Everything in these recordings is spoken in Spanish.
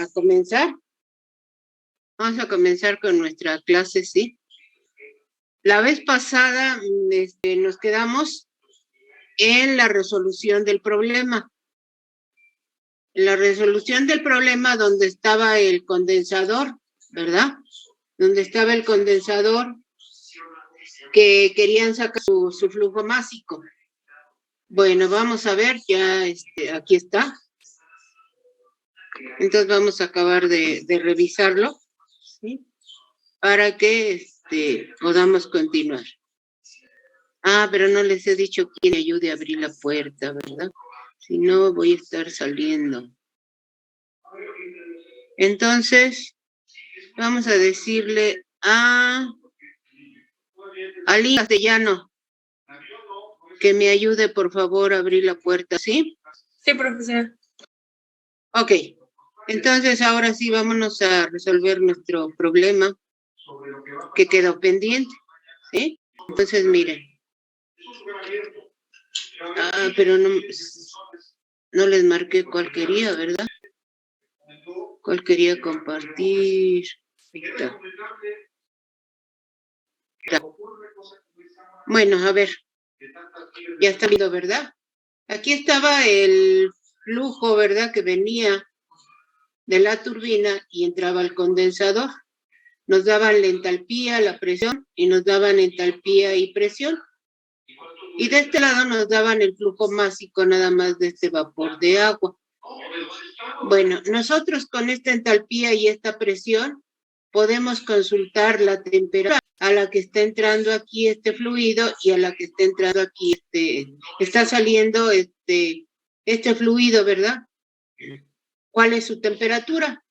a comenzar. Vamos a comenzar con nuestra clase, ¿sí? La vez pasada nos quedamos en la resolución del problema. En la resolución del problema donde estaba el condensador, ¿verdad? Donde estaba el condensador que querían sacar su flujo másico. Bueno, vamos a ver, ya aquí está. Entonces vamos a acabar de revisarlo, ¿sí? Para que podamos continuar. Ah, pero no les he dicho quién me ayude a abrir la puerta, ¿verdad? Si no, voy a estar saliendo. Entonces, vamos a decirle a Ali Castellano que me ayude, por favor, a abrir la puerta, ¿sí? Sí, profesora. Ok. Entonces, ahora sí, vámonos a resolver nuestro problema que quedó pendiente, ¿sí? Entonces, miren. Ah, pero no les marqué cuál quería, ¿verdad? ¿Cuál quería compartir? Ahí está. Bueno, a ver. Ya está viendo, ¿verdad? Aquí estaba el flujo, ¿verdad? Que venía de la turbina y entraba al condensador. Nos daban la entalpía, la presión, y nos daban entalpía y presión. Y de este lado nos daban el flujo másico nada más de este vapor de agua. Bueno, nosotros con esta entalpía y esta presión podemos consultar la temperatura a la que está entrando aquí este fluido y a la que está entrando aquí está saliendo este fluido, ¿verdad? ¿Cuál es su temperatura?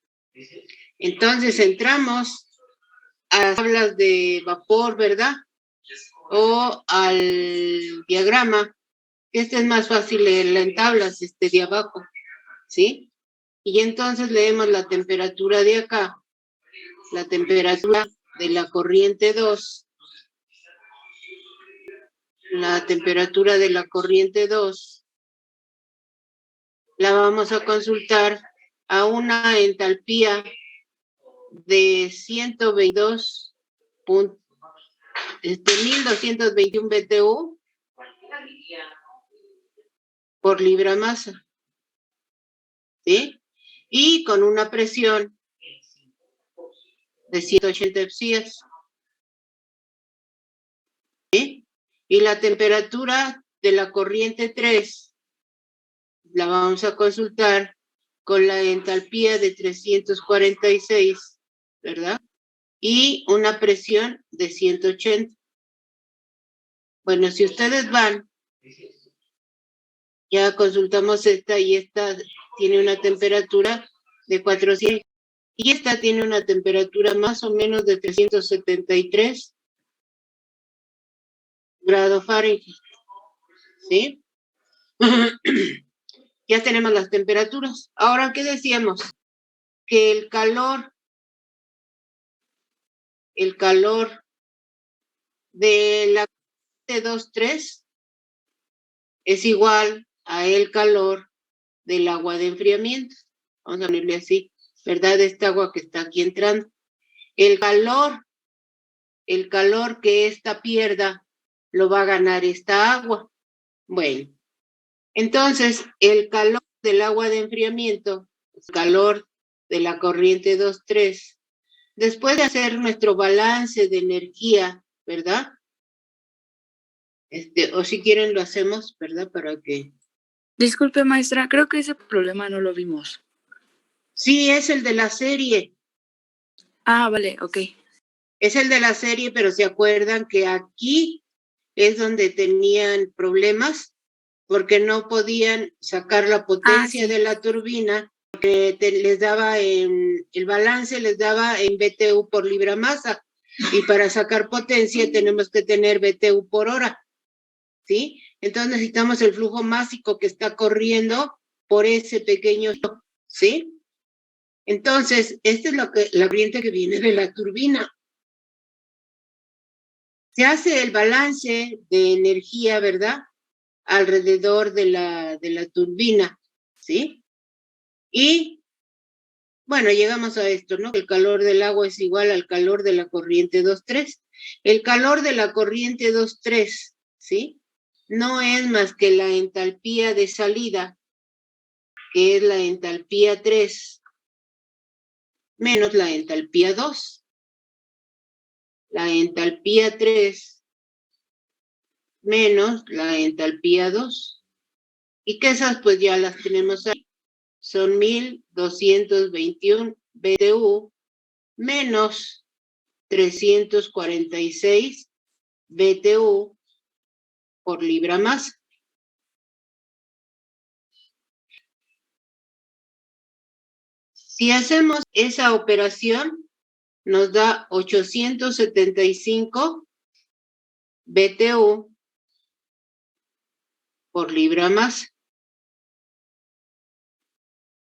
Entonces entramos a las tablas de vapor, ¿verdad? O al diagrama. Este es más fácil leerla en tablas, de abajo, ¿sí? Y entonces leemos la temperatura de acá, la temperatura de la corriente 2, la temperatura de la corriente 2, la vamos a consultar a una entalpía de 1221 BTU por libra masa, ¿sí? Y con una presión de 180 hectopascales, ¿sí? Y la temperatura de la corriente 3 la vamos a consultar con la entalpía de 346, ¿verdad? Y una presión de 180. Bueno, si ustedes van, ya consultamos esta y esta tiene una temperatura de 400 y esta tiene una temperatura más o menos de 373 grados Fahrenheit, ¿sí? Ya tenemos las temperaturas. Ahora, ¿qué decíamos? Que el calor de la T23 es igual a el calor del agua de enfriamiento. Vamos a ponerle así, ¿verdad? Esta agua que está aquí entrando. El calor que esta pierda lo va a ganar esta agua. Bueno, entonces el calor del agua de enfriamiento, el calor de la corriente 2,3, después de hacer nuestro balance de energía, ¿verdad? O si quieren lo hacemos, ¿verdad? Para que... Disculpe, maestra, creo que ese problema no lo vimos. Sí, es el de la serie. Ah, vale, ok. Es el de la serie, pero se acuerdan que aquí es donde tenían problemas porque no podían sacar la potencia de la turbina, porque les daba el balance les daba en BTU por libra masa, y para sacar potencia tenemos que tener BTU por hora, ¿sí? Entonces necesitamos el flujo másico que está corriendo por ese pequeño, ¿sí? Entonces, esta es la corriente que viene de la turbina. Se hace el balance de energía, ¿verdad? Alrededor de la turbina, ¿sí? Y, Bueno, llegamos a esto, ¿no? El calor del agua es igual al calor de la corriente 2,3. El calor de la corriente 2,3, ¿sí? No es más que la entalpía de salida, que es la entalpía 3, menos la entalpía 2. La entalpía 3 menos la entalpía 2. Y que esas pues ya las tenemos ahí. Son 1221 BTU menos 346 BTU por libra masa. Si hacemos esa operación, nos da 875 BTU por libra masa.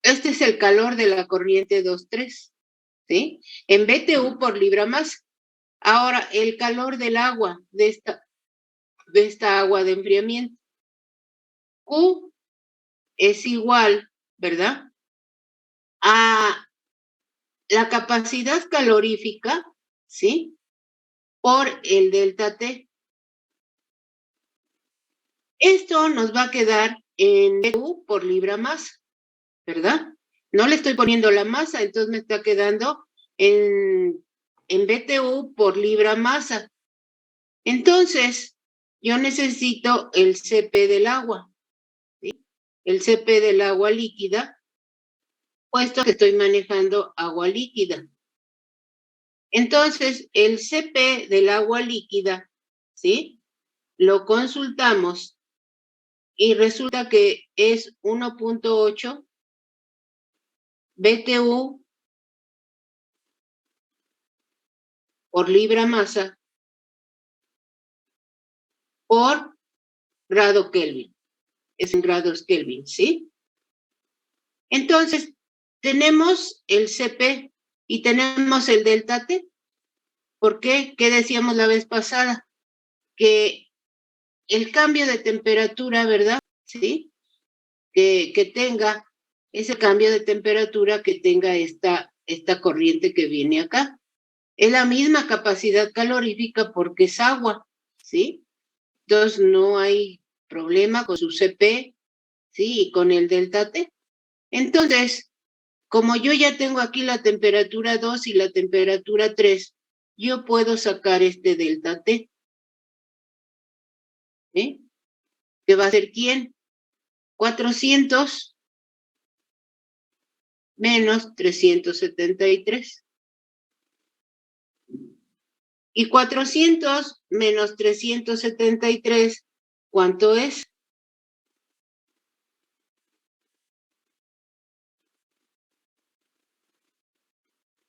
Este es el calor de la corriente 2,3, ¿sí? En BTU por libra masa. Ahora, el calor del agua, de esta agua de enfriamiento. Q es igual, ¿verdad?, a la capacidad calorífica, ¿sí?, por el delta T. Esto nos va a quedar en BTU por libra masa, ¿verdad? No le estoy poniendo la masa, entonces me está quedando en BTU por libra masa. Entonces, yo necesito el CP del agua, ¿sí? El CP del agua líquida, puesto que estoy manejando agua líquida. Entonces, el CP del agua líquida, ¿sí?, lo consultamos y resulta que es 1.8 BTU por libra masa por grado Kelvin. Es en grados Kelvin, ¿sí? Entonces, tenemos el CP y tenemos el delta T. ¿Por qué? ¿Qué decíamos la vez pasada? Que el cambio de temperatura, ¿verdad?, ¿sí?, que tenga ese cambio de temperatura, que tenga esta corriente que viene acá. Es la misma capacidad calorífica porque es agua, ¿sí? Entonces no hay problema con su CP, ¿sí?, y con el delta T. Entonces, como yo ya tengo aquí la temperatura 2 y la temperatura 3, yo puedo sacar este delta T, ¿sí? ¿Qué va a ser quién? 400 menos 373. Y 400 menos 373, ¿cuánto es?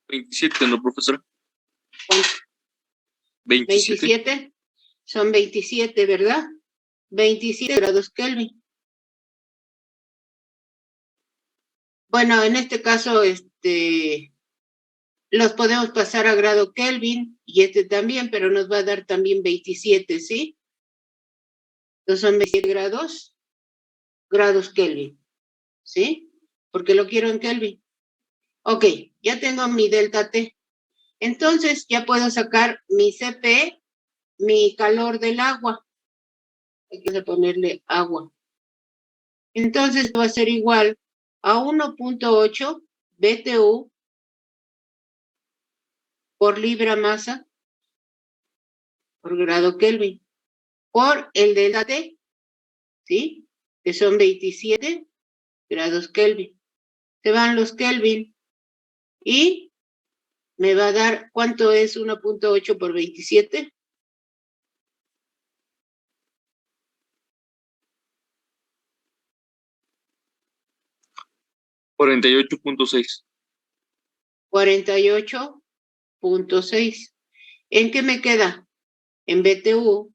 27, ¿no, profesora? ¿Cuánto? 27. 27. Son 27, ¿verdad? 27 grados Kelvin. Bueno, en este caso, los podemos pasar a grado Kelvin y también, pero nos va a dar también 27, ¿sí? Entonces son 27 grados Kelvin, ¿sí? Porque lo quiero en Kelvin. Ok, ya tengo mi delta T. Entonces ya puedo sacar mi CP, mi calor del agua. Hay que ponerle agua. Entonces va a ser igual a 1.8 BTU por libra masa por grado Kelvin, por el delta T, ¿sí?, que son 27 grados Kelvin. Se van los Kelvin y me va a dar, ¿cuánto es 1.8 por 27? 48.6. 48.6. ¿En qué me queda? En BTU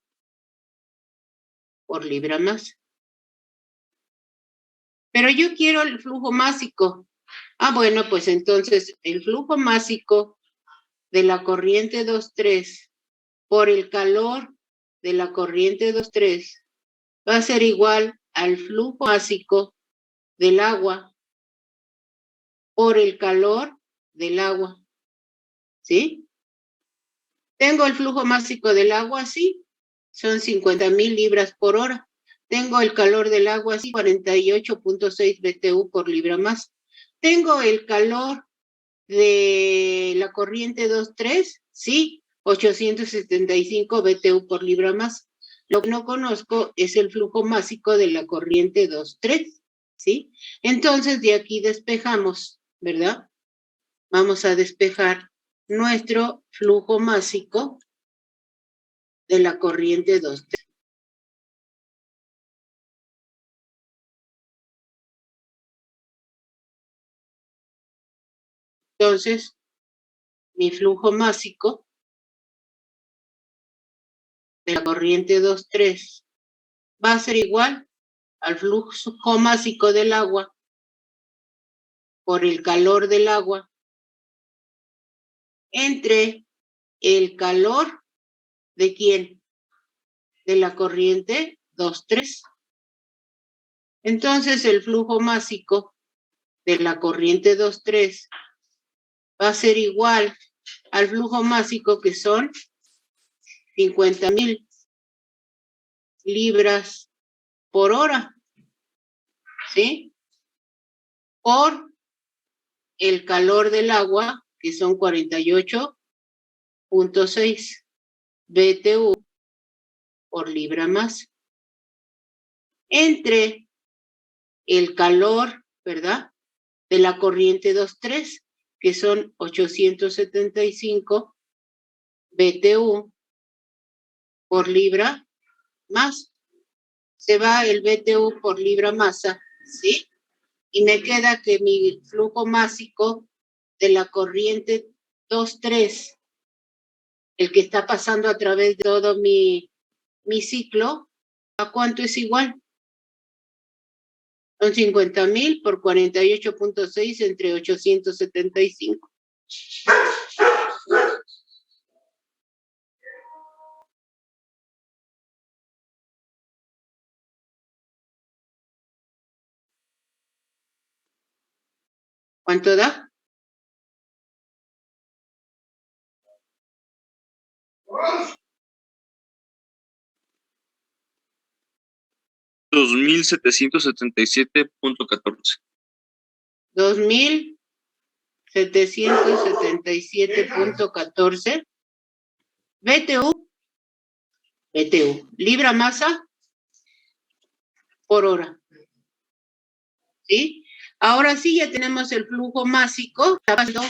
por libra masa. Pero yo quiero el flujo másico. Bueno, pues entonces el flujo másico de la corriente 2,3 por el calor de la corriente 2,3 va a ser igual al flujo másico del agua por el calor del agua, ¿sí? Tengo el flujo másico del agua, sí, son 50,000 libras por hora. Tengo el calor del agua, sí, 48.6 BTU por libra más. Tengo el calor de la corriente 2.3, sí, 875 BTU por libra más. Lo que no conozco es el flujo másico de la corriente 2.3, ¿sí? Entonces de aquí despejamos, ¿verdad? Vamos a despejar nuestro flujo másico de la corriente 2.3. Entonces, mi flujo másico de la corriente 2.3 va a ser igual al flujo másico del agua por el calor del agua entre el calor de ¿quién? De la corriente 2.3. Entonces, el flujo másico de la corriente 2.3 va a ser igual al flujo másico que son 50,000 libras por hora, ¿sí? Por el calor del agua, que son 48.6 BTU por libra más, entre el calor, ¿verdad?, de la corriente 2.3, que son 875 BTU por libra más. Se va el BTU por libra masa, ¿sí? Y me queda que mi flujo másico de la corriente 2.3, el que está pasando a través de todo mi ciclo, ¿a cuánto es igual? Son 50,000 por 48.6 entre 875. ¿Cuánto da? $2,777.14. 2,777.14 BTU, libra masa por hora, ¿sí? Ahora sí ya tenemos el flujo másico pasando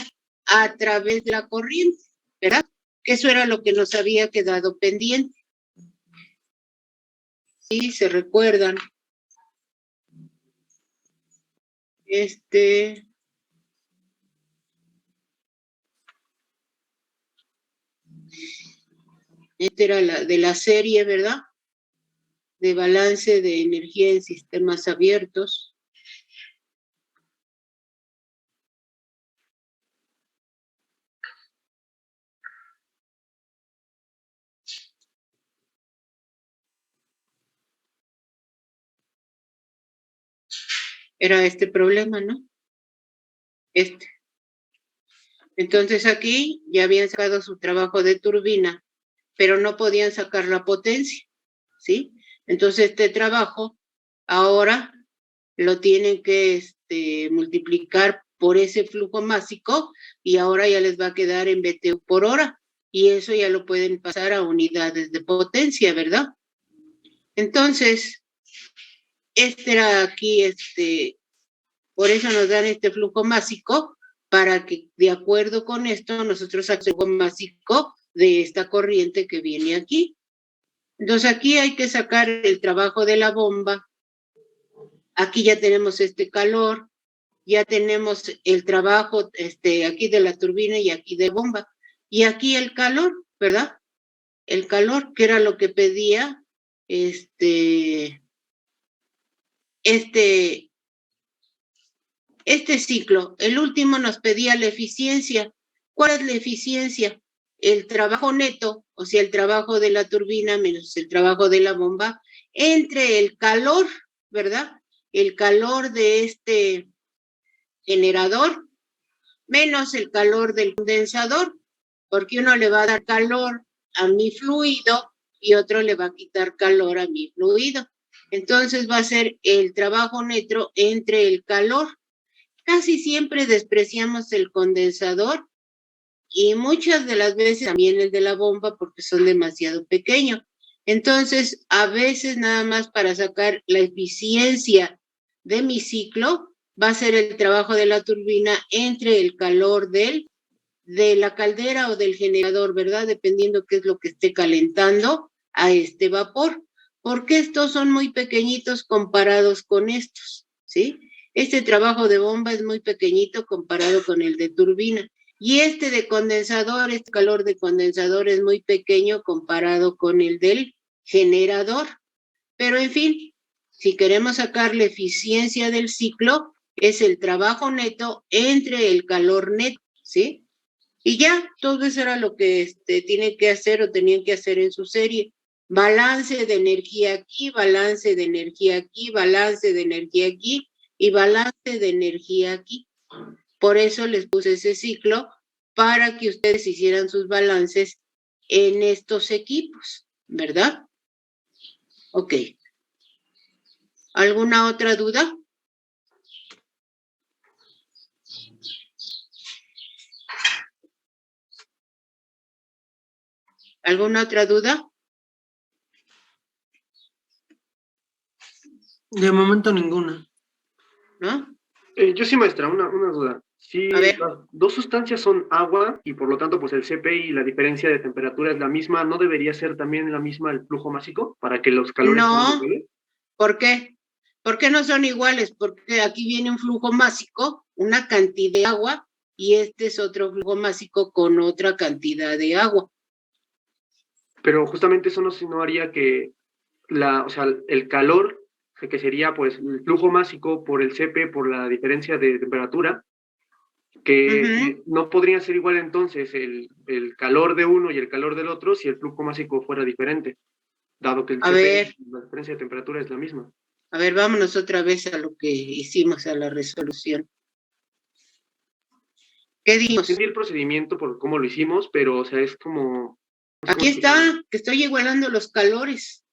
a través de la corriente, ¿verdad? Que eso era lo que nos había quedado pendiente. Sí, se recuerdan. Esta era la de la serie, ¿verdad? De balance de energía en sistemas abiertos. Era este problema, ¿no? Entonces aquí ya habían sacado su trabajo de turbina, pero no podían sacar la potencia, ¿sí? Entonces este trabajo ahora lo tienen que multiplicar por ese flujo másico y ahora ya les va a quedar en BTU por hora y eso ya lo pueden pasar a unidades de potencia, ¿verdad? Entonces, era aquí, por eso nos dan este flujo másico para que de acuerdo con esto nosotros hagamos el flujo másico de esta corriente que viene aquí. Entonces aquí hay que sacar el trabajo de la bomba. Aquí ya tenemos este calor, ya tenemos el trabajo aquí de la turbina y aquí de bomba. Y aquí el calor, ¿verdad? El calor, que era lo que pedía este ciclo. El último nos pedía la eficiencia. ¿Cuál es la eficiencia? El trabajo neto, o sea, el trabajo de la turbina menos el trabajo de la bomba, entre el calor, ¿verdad? El calor de este generador menos el calor del condensador, porque uno le va a dar calor a mi fluido y otro le va a quitar calor a mi fluido. Entonces va a ser el trabajo neto entre el calor. Casi siempre despreciamos el condensador y muchas de las veces también el de la bomba porque son demasiado pequeños. Entonces, a veces nada más para sacar la eficiencia de mi ciclo va a ser el trabajo de la turbina entre el calor de la caldera o del generador, ¿verdad? Dependiendo qué es lo que esté calentando a este vapor, porque estos son muy pequeñitos comparados con estos, ¿sí? Este trabajo de bomba es muy pequeñito comparado con el de turbina. Y este de condensador, este calor de condensador es muy pequeño comparado con el del generador. Pero en fin, si queremos sacar la eficiencia del ciclo, es el trabajo neto entre el calor neto, ¿sí? Y ya, todo eso era lo que tienen que hacer o tenían que hacer en su serie. Balance de energía aquí, balance de energía aquí, balance de energía aquí y balance de energía aquí. Por eso les puse ese ciclo para que ustedes hicieran sus balances en estos equipos, ¿verdad? Ok. ¿Alguna otra duda? ¿Alguna otra duda? De momento ninguna. ¿No? Yo sí, maestra, una duda. Si A ver. las dos sustancias son agua y por lo tanto pues el CP y la diferencia de temperatura es la misma, ¿no debería ser también la misma el flujo másico para que los calores sean No. iguales? ¿Por qué? ¿Por qué no son iguales? Porque aquí viene un flujo másico, una cantidad de agua, y este es otro flujo másico con otra cantidad de agua. Pero justamente eso no haría que o sea, el calor, que sería pues el flujo másico por el CP, por la diferencia de temperatura, que no podría ser igual entonces el calor de uno y el calor del otro si el flujo másico fuera diferente, dado que el CP, la diferencia de temperatura es la misma. A ver, vámonos otra vez a lo que hicimos, a la resolución. ¿Qué dimos? Entendí el procedimiento por cómo lo hicimos, pero o sea, es como... Aquí está, que estoy igualando los calores.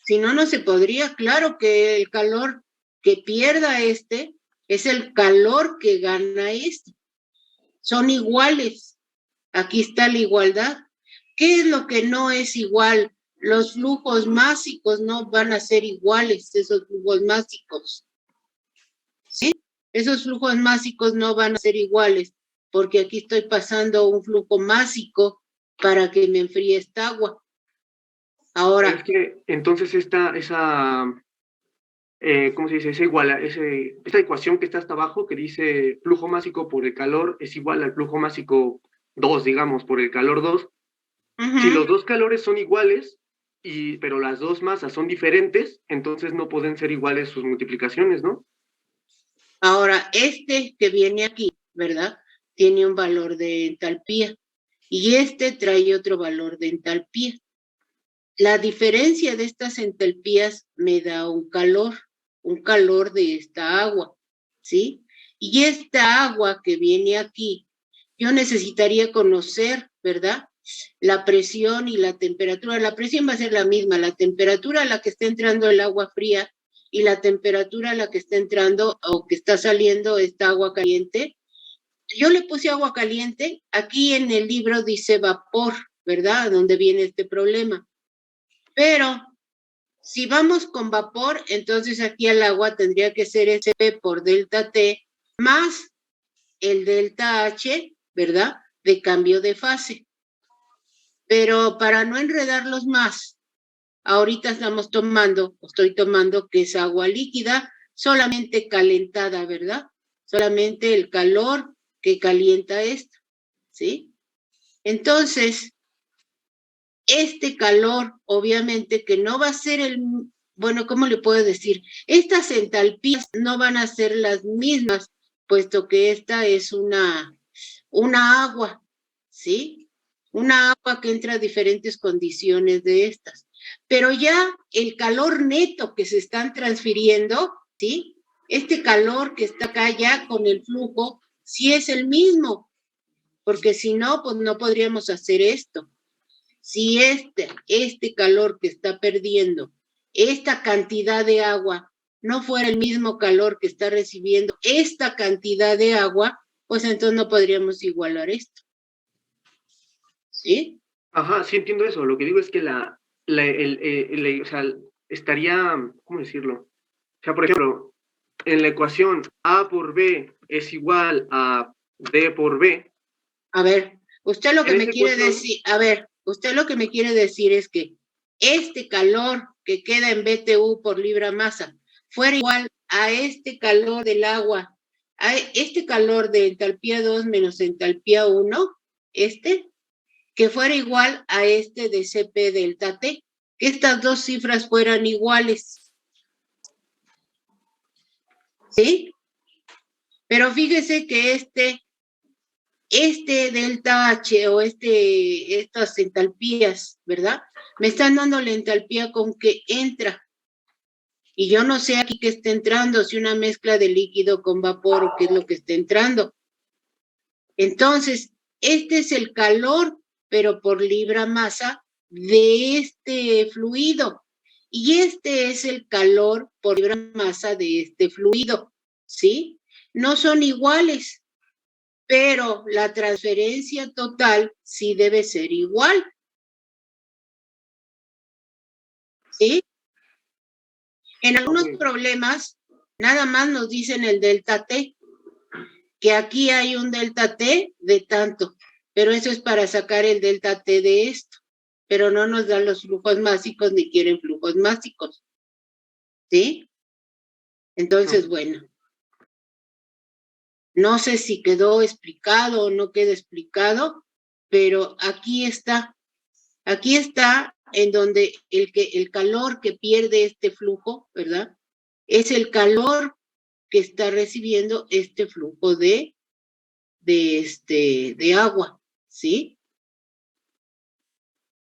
Si no, no se podría. Claro que el calor que pierda este es el calor que gana este. Son iguales. Aquí está la igualdad. ¿Qué es lo que no es igual? Los flujos másicos no van a ser iguales, esos flujos másicos. ¿Sí? Esos flujos másicos no van a ser iguales, porque aquí estoy pasando un flujo másico para que me enfríe esta agua. Ahora. Es que entonces ¿cómo se dice? Esa ecuación que está hasta abajo, que dice flujo másico por el calor, es igual al flujo másico 2, digamos, por el calor 2. Si los dos calores son iguales, pero las dos masas son diferentes, entonces no pueden ser iguales sus multiplicaciones, ¿no? Ahora, este que viene aquí, ¿verdad? Tiene un valor de entalpía y este trae otro valor de entalpía. La diferencia de estas entalpías me da un calor de esta agua, ¿sí? Y esta agua que viene aquí, yo necesitaría conocer, ¿verdad? La presión y la temperatura. La presión va a ser la misma, la temperatura a la que está entrando el agua fría y la temperatura a la que está entrando o que está saliendo esta agua caliente. Yo le puse agua caliente, aquí en el libro dice vapor, ¿verdad? Donde viene este problema. Pero si vamos con vapor, entonces aquí el agua tendría que ser SP por delta T más el delta H, ¿verdad? De cambio de fase. Pero para no enredarlos más, ahorita estoy tomando que es agua líquida, solamente calentada, ¿verdad? Solamente el calor que calienta esto, ¿sí? Entonces, este calor, obviamente que no va a ser bueno, ¿cómo le puedo decir? Estas entalpías no van a ser las mismas, puesto que esta es una agua, ¿sí? Una agua que entra a diferentes condiciones de estas. Pero ya el calor neto que se están transfiriendo, ¿sí? Este calor que está acá ya con el flujo si es el mismo, porque si no, pues no podríamos hacer esto. Si este calor que está perdiendo, esta cantidad de agua, no fuera el mismo calor que está recibiendo esta cantidad de agua, pues entonces no podríamos igualar esto. ¿Sí? Ajá, sí entiendo eso. Lo que digo es que o sea, estaría, ¿cómo decirlo? O sea, por ejemplo, en la ecuación A por B es igual a D por B. A ver, usted lo que En me esa quiere ecuación, decir, a ver, usted lo que me quiere decir es que este calor que queda en BTU por libra masa fuera igual a este calor del agua, a este calor de entalpía 2 menos entalpía 1, que fuera igual a este de CP delta T, que estas dos cifras fueran iguales. ¿Sí? Pero fíjese que este delta H o estas entalpías, ¿verdad? Me están dando la entalpía con que entra. Y yo no sé aquí qué está entrando, si una mezcla de líquido con vapor o qué es lo que está entrando. Entonces, este es el calor, pero por libra masa de este fluido. Y este es el calor por libra masa de este fluido, ¿sí? No son iguales, pero la transferencia total sí debe ser igual, ¿sí? En algunos problemas, nada más nos dicen el delta T, que aquí hay un delta T de tanto, pero eso es para sacar el delta T de esto, pero no nos dan los flujos másicos ni quieren flujos másicos, ¿sí? Entonces, bueno, no sé si quedó explicado o no quedó explicado, pero aquí está en donde el calor que pierde este flujo, ¿verdad? Es el calor que está recibiendo este flujo de agua, ¿sí?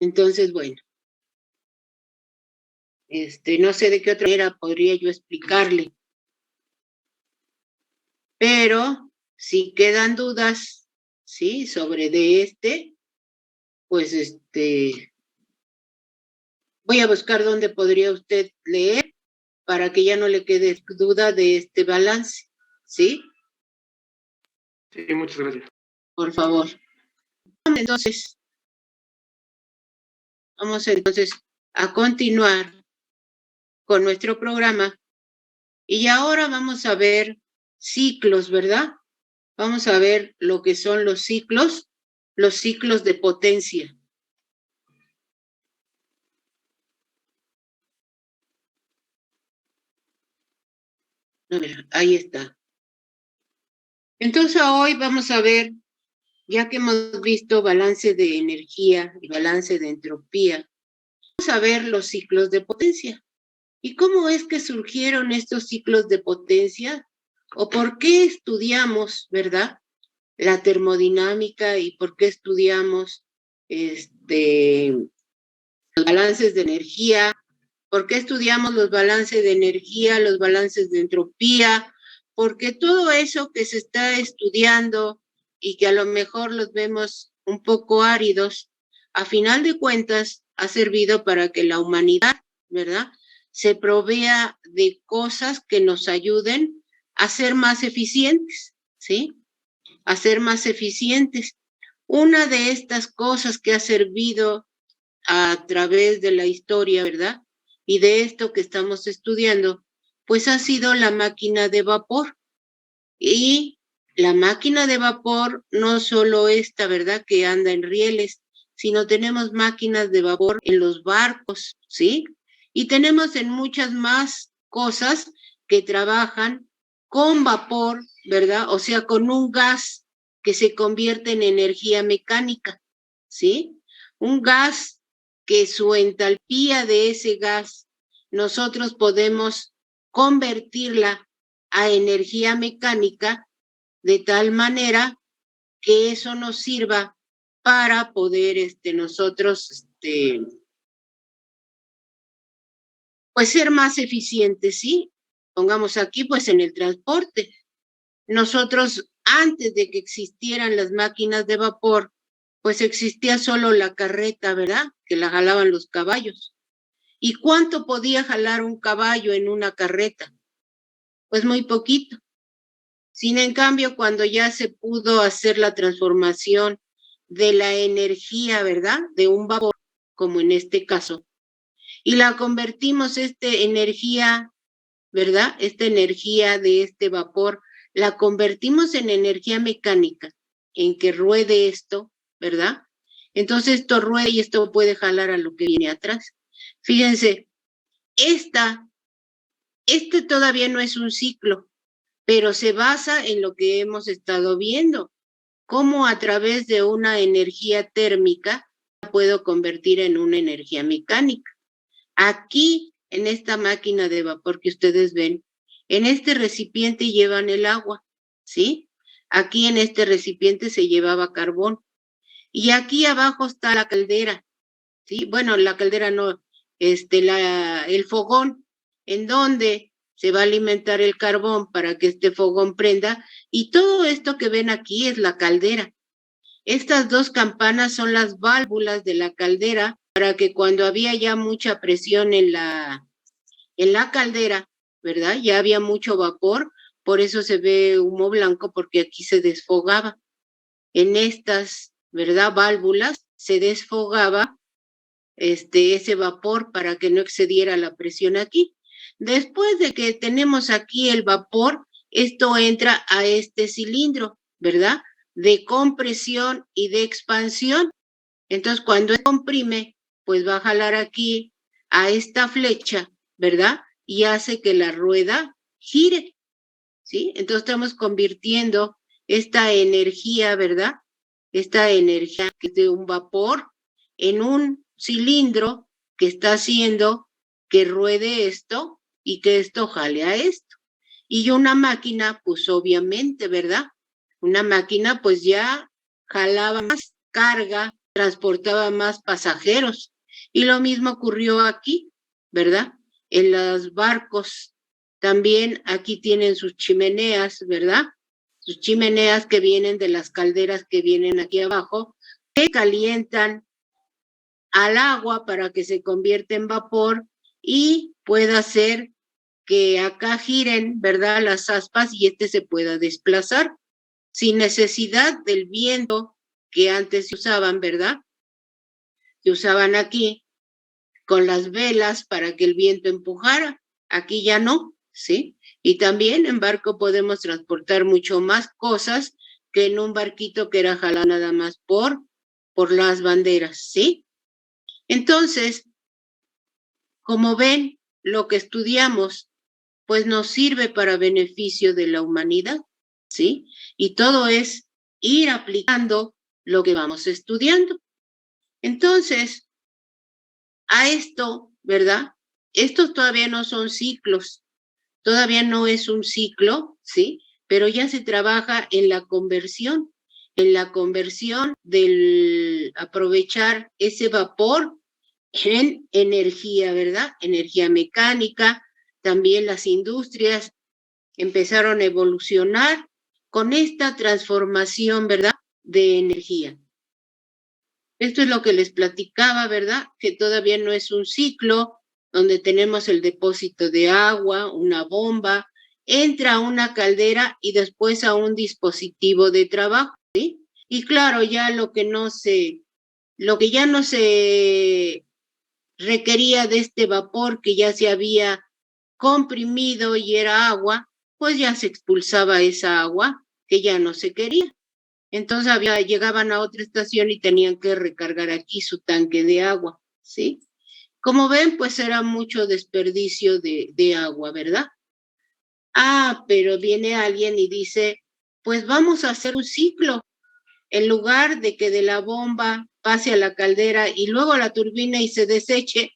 Entonces, bueno, no sé de qué otra manera podría yo explicarle, pero si quedan dudas, ¿sí? Sobre pues voy a buscar dónde podría usted leer para que ya no le quede duda de este balance, ¿sí? sí, muchas gracias. Por favor. Vamos entonces a continuar con nuestro programa y ahora vamos a ver ciclos, ¿verdad? Vamos a ver lo que son los ciclos de potencia. A ver, ahí está. Entonces hoy vamos a ver, ya que hemos visto balance de energía y balance de entropía, vamos a ver los ciclos de potencia. ¿Y cómo es que surgieron estos ciclos de potencia? ¿O por qué estudiamos, verdad, la termodinámica y por qué estudiamos los balances de energía? ¿Por qué estudiamos los balances de energía, los balances de entropía? Porque todo eso que se está estudiando y que a lo mejor los vemos un poco áridos, a final de cuentas ha servido para que la humanidad, ¿verdad?, se provea de cosas que nos ayuden a ser más eficientes, ¿sí? A ser más eficientes. Una de estas cosas que ha servido a través de la historia, ¿verdad?, y de esto que estamos estudiando, pues ha sido la máquina de vapor. Y la máquina de vapor, no solo esta, ¿verdad?, que anda en rieles, sino tenemos máquinas de vapor en los barcos, ¿sí? Y tenemos en muchas más cosas que trabajan con vapor, ¿verdad? O sea, con un gas que se convierte en energía mecánica, ¿sí? Un gas que su entalpía de ese gas, nosotros podemos convertirla a energía mecánica de tal manera que eso nos sirva para poder nosotros pues ser más eficientes, ¿sí? Pongamos aquí pues en el transporte. Nosotros antes de que existieran las máquinas de vapor, pues existía solo la carreta, ¿verdad? Que la jalaban los caballos. ¿Y cuánto podía jalar un caballo en una carreta? Pues muy poquito. Sin en cambio, cuando ya se pudo hacer la transformación de la energía, ¿verdad? De un vapor, como en este caso, y la convertimos energía, ¿verdad? Esta energía de este vapor, la convertimos en energía mecánica, en que ruede esto, ¿verdad? Entonces esto rueda y esto puede jalar a lo que viene atrás. Fíjense, este todavía no es un ciclo, pero se basa en lo que hemos estado viendo, cómo a través de una energía térmica la puedo convertir en una energía mecánica. Aquí, en esta máquina de vapor que ustedes ven, en este recipiente llevan el agua, ¿sí? Aquí en este recipiente se llevaba carbón. Y aquí abajo está la caldera, ¿sí? Bueno, la caldera no, el fogón, en donde se va a alimentar el carbón para que este fogón prenda. Y todo esto que ven aquí es la caldera. Estas dos campanas son las válvulas de la caldera para que cuando había ya mucha presión en la caldera, ¿verdad? Ya había mucho vapor, por eso se ve humo blanco, porque aquí se desfogaba. En estas, ¿verdad? Válvulas se desfogaba ese vapor para que no excediera la presión aquí. Después de que tenemos aquí el vapor, esto entra a este cilindro, ¿verdad? De compresión y de expansión. Entonces, cuando comprime, pues va a jalar aquí a esta flecha, ¿verdad? Y hace que la rueda gire, ¿sí? Entonces estamos convirtiendo esta energía, ¿verdad? Esta energía que es de un vapor en un cilindro que está haciendo que ruede esto y que esto jale a esto. Y una máquina, pues obviamente, ¿verdad? Una máquina pues ya jalaba más carga, transportaba más pasajeros. Y lo mismo ocurrió aquí, ¿verdad? En los barcos también aquí tienen sus chimeneas, ¿verdad? Sus chimeneas que vienen de las calderas que vienen aquí abajo, que calientan al agua para que se convierta en vapor y pueda hacer que acá giren, ¿verdad? Las aspas y se pueda desplazar sin necesidad del viento que antes se usaban, ¿verdad? Se usaban aquí con las velas para que el viento empujara. Aquí ya no, ¿sí? Y también en barco podemos transportar mucho más cosas que en un barquito que era jalado nada más por las banderas, ¿sí? Entonces, como ven, lo que estudiamos pues nos sirve para beneficio de la humanidad, ¿sí? Y todo es ir aplicando lo que vamos estudiando. Entonces, a esto, ¿verdad? Estos todavía no son ciclos, todavía no es un ciclo, ¿sí? Pero ya se trabaja en la conversión del aprovechar ese vapor en energía, ¿verdad? Energía mecánica. También las industrias empezaron a evolucionar con esta transformación, ¿verdad? De energía. Esto es lo que les platicaba, ¿verdad? Que todavía no es un ciclo donde tenemos el depósito de agua, una bomba, entra a una caldera y después a un dispositivo de trabajo, ¿sí? Y claro, ya lo que ya no se requería de este vapor que ya se había comprimido y era agua, pues ya se expulsaba esa agua que ya no se quería. Entonces llegaban a otra estación y tenían que recargar aquí su tanque de agua, ¿sí? Como ven, pues era mucho desperdicio de agua, ¿verdad? Pero viene alguien y dice, pues vamos a hacer un ciclo. En lugar de que de la bomba pase a la caldera y luego a la turbina y se deseche,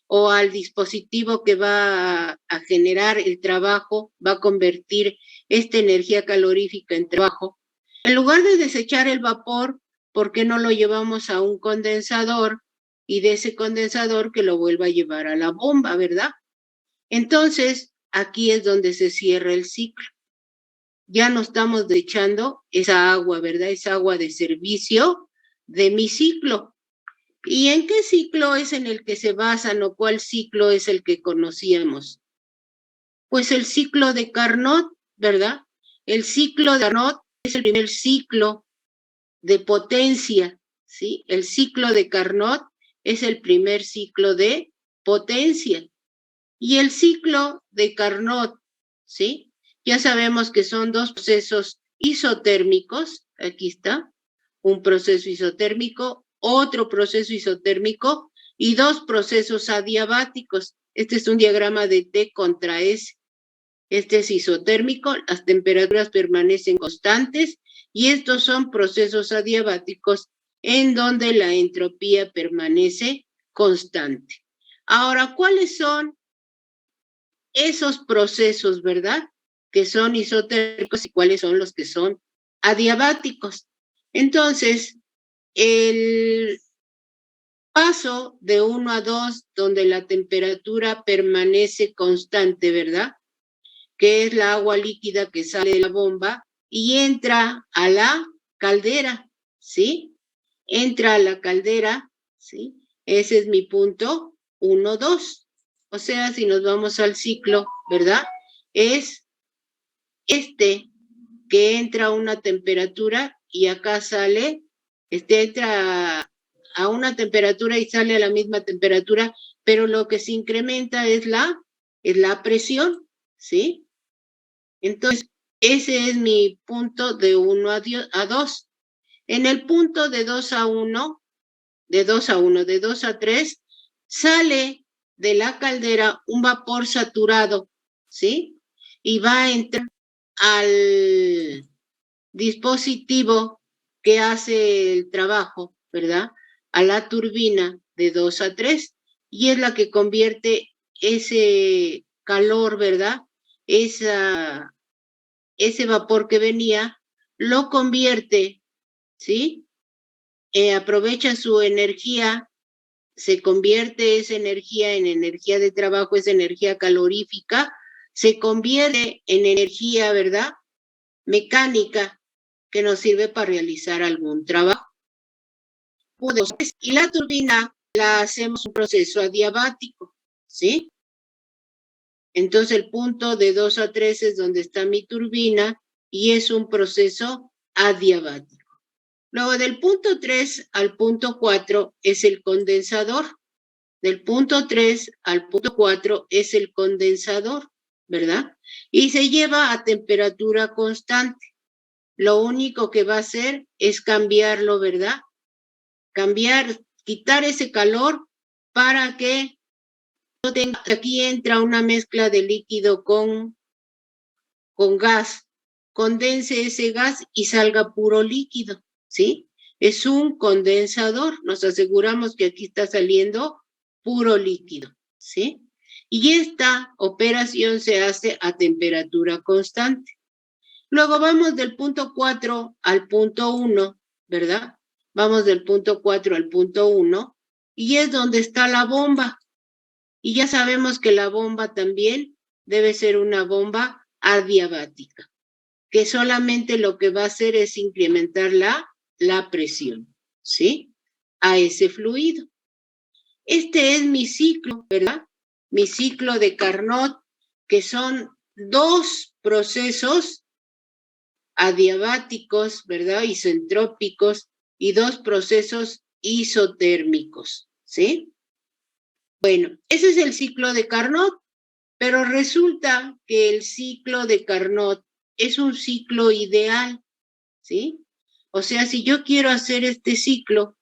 o al dispositivo que va a generar el trabajo, va a convertir esta energía calorífica en trabajo. En lugar de desechar el vapor, ¿por qué no lo llevamos a un condensador y de ese condensador que lo vuelva a llevar a la bomba, ¿verdad? Entonces, aquí es donde se cierra el ciclo. ya no estamos echando esa agua, ¿verdad? Esa agua de servicio de mi ciclo. ¿Y en qué ciclo es en el que se basan o cuál ciclo es el que conocíamos? Pues el ciclo de Carnot, ¿verdad? El ciclo de Carnot es el primer ciclo de potencia, ¿sí? El ciclo de Carnot es el primer ciclo de potencia. Y el ciclo de Carnot, ¿sí? Ya sabemos que son dos procesos isotérmicos, aquí está, un proceso isotérmico, otro proceso isotérmico y dos procesos adiabáticos. Este es un diagrama de T contra S. Este es isotérmico, las temperaturas permanecen constantes y estos son procesos adiabáticos en donde la entropía permanece constante. Ahora, ¿cuáles son esos procesos, verdad? Que son isotérmicos y cuáles son los que son adiabáticos. Entonces, el paso de 1 a 2, donde la temperatura permanece constante, ¿verdad? Que es la agua líquida que sale de la bomba y entra a la caldera, ¿sí? Entra a la caldera, ¿sí? Ese es mi punto 1, 2. O sea, si nos vamos al ciclo, ¿verdad? Es este que entra a una temperatura y acá sale, entra a una temperatura y sale a la misma temperatura, pero lo que se incrementa es la presión, ¿sí? Entonces, ese es mi punto de 1 a 2. En el punto de 2 a 1, de 2 a 1, de 2 a 3, sale de la caldera un vapor saturado, ¿sí? Y va a entrar al dispositivo que hace el trabajo, ¿verdad? A la turbina de 2 a 3 y es la que convierte ese calor, ¿verdad? Ese vapor que venía, lo convierte, ¿sí? Aprovecha su energía, se convierte esa energía en energía de trabajo, esa energía calorífica, se convierte en energía, ¿verdad? Mecánica, que nos sirve para realizar algún trabajo. Y la turbina la hacemos un proceso adiabático, ¿sí? Entonces el punto de 2 a 3 es donde está mi turbina y es un proceso adiabático. Luego del punto 3 al punto 4 es el condensador. Del punto 3 al punto 4 es el condensador, ¿verdad? Y se lleva a temperatura constante. Lo único que va a hacer es cambiarlo, ¿verdad? Quitar ese calor para que no tenga, aquí entra una mezcla de líquido con gas, condense ese gas y salga puro líquido, ¿sí? Es un condensador, nos aseguramos que aquí está saliendo puro líquido, ¿sí? Y esta operación se hace a temperatura constante. Luego vamos del punto 4 al punto 1, ¿verdad? Vamos del punto 4 al punto 1 y es donde está la bomba. Y ya sabemos que la bomba también debe ser una bomba adiabática, que solamente lo que va a hacer es incrementar la presión, ¿sí? A ese fluido. Este es mi ciclo, ¿verdad? Mi ciclo de Carnot, que son dos procesos adiabáticos, ¿verdad? Isentrópicos y dos procesos isotérmicos, ¿sí? Bueno, ese es el ciclo de Carnot, pero resulta que el ciclo de Carnot es un ciclo ideal, ¿sí? O sea, si yo quiero hacer este ciclo,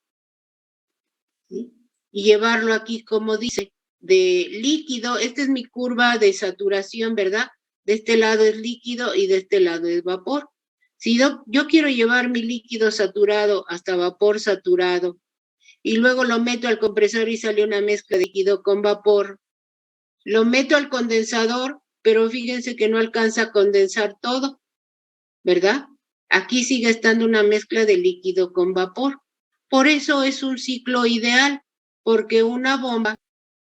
¿sí? Y llevarlo aquí, como dice, de líquido, esta es mi curva de saturación, ¿verdad? De este lado es líquido y de este lado es vapor. Si yo quiero llevar mi líquido saturado hasta vapor saturado y luego lo meto al compresor y sale una mezcla de líquido con vapor, lo meto al condensador, pero fíjense que no alcanza a condensar todo, ¿verdad? Aquí sigue estando una mezcla de líquido con vapor. Por eso es un ciclo ideal, porque una bomba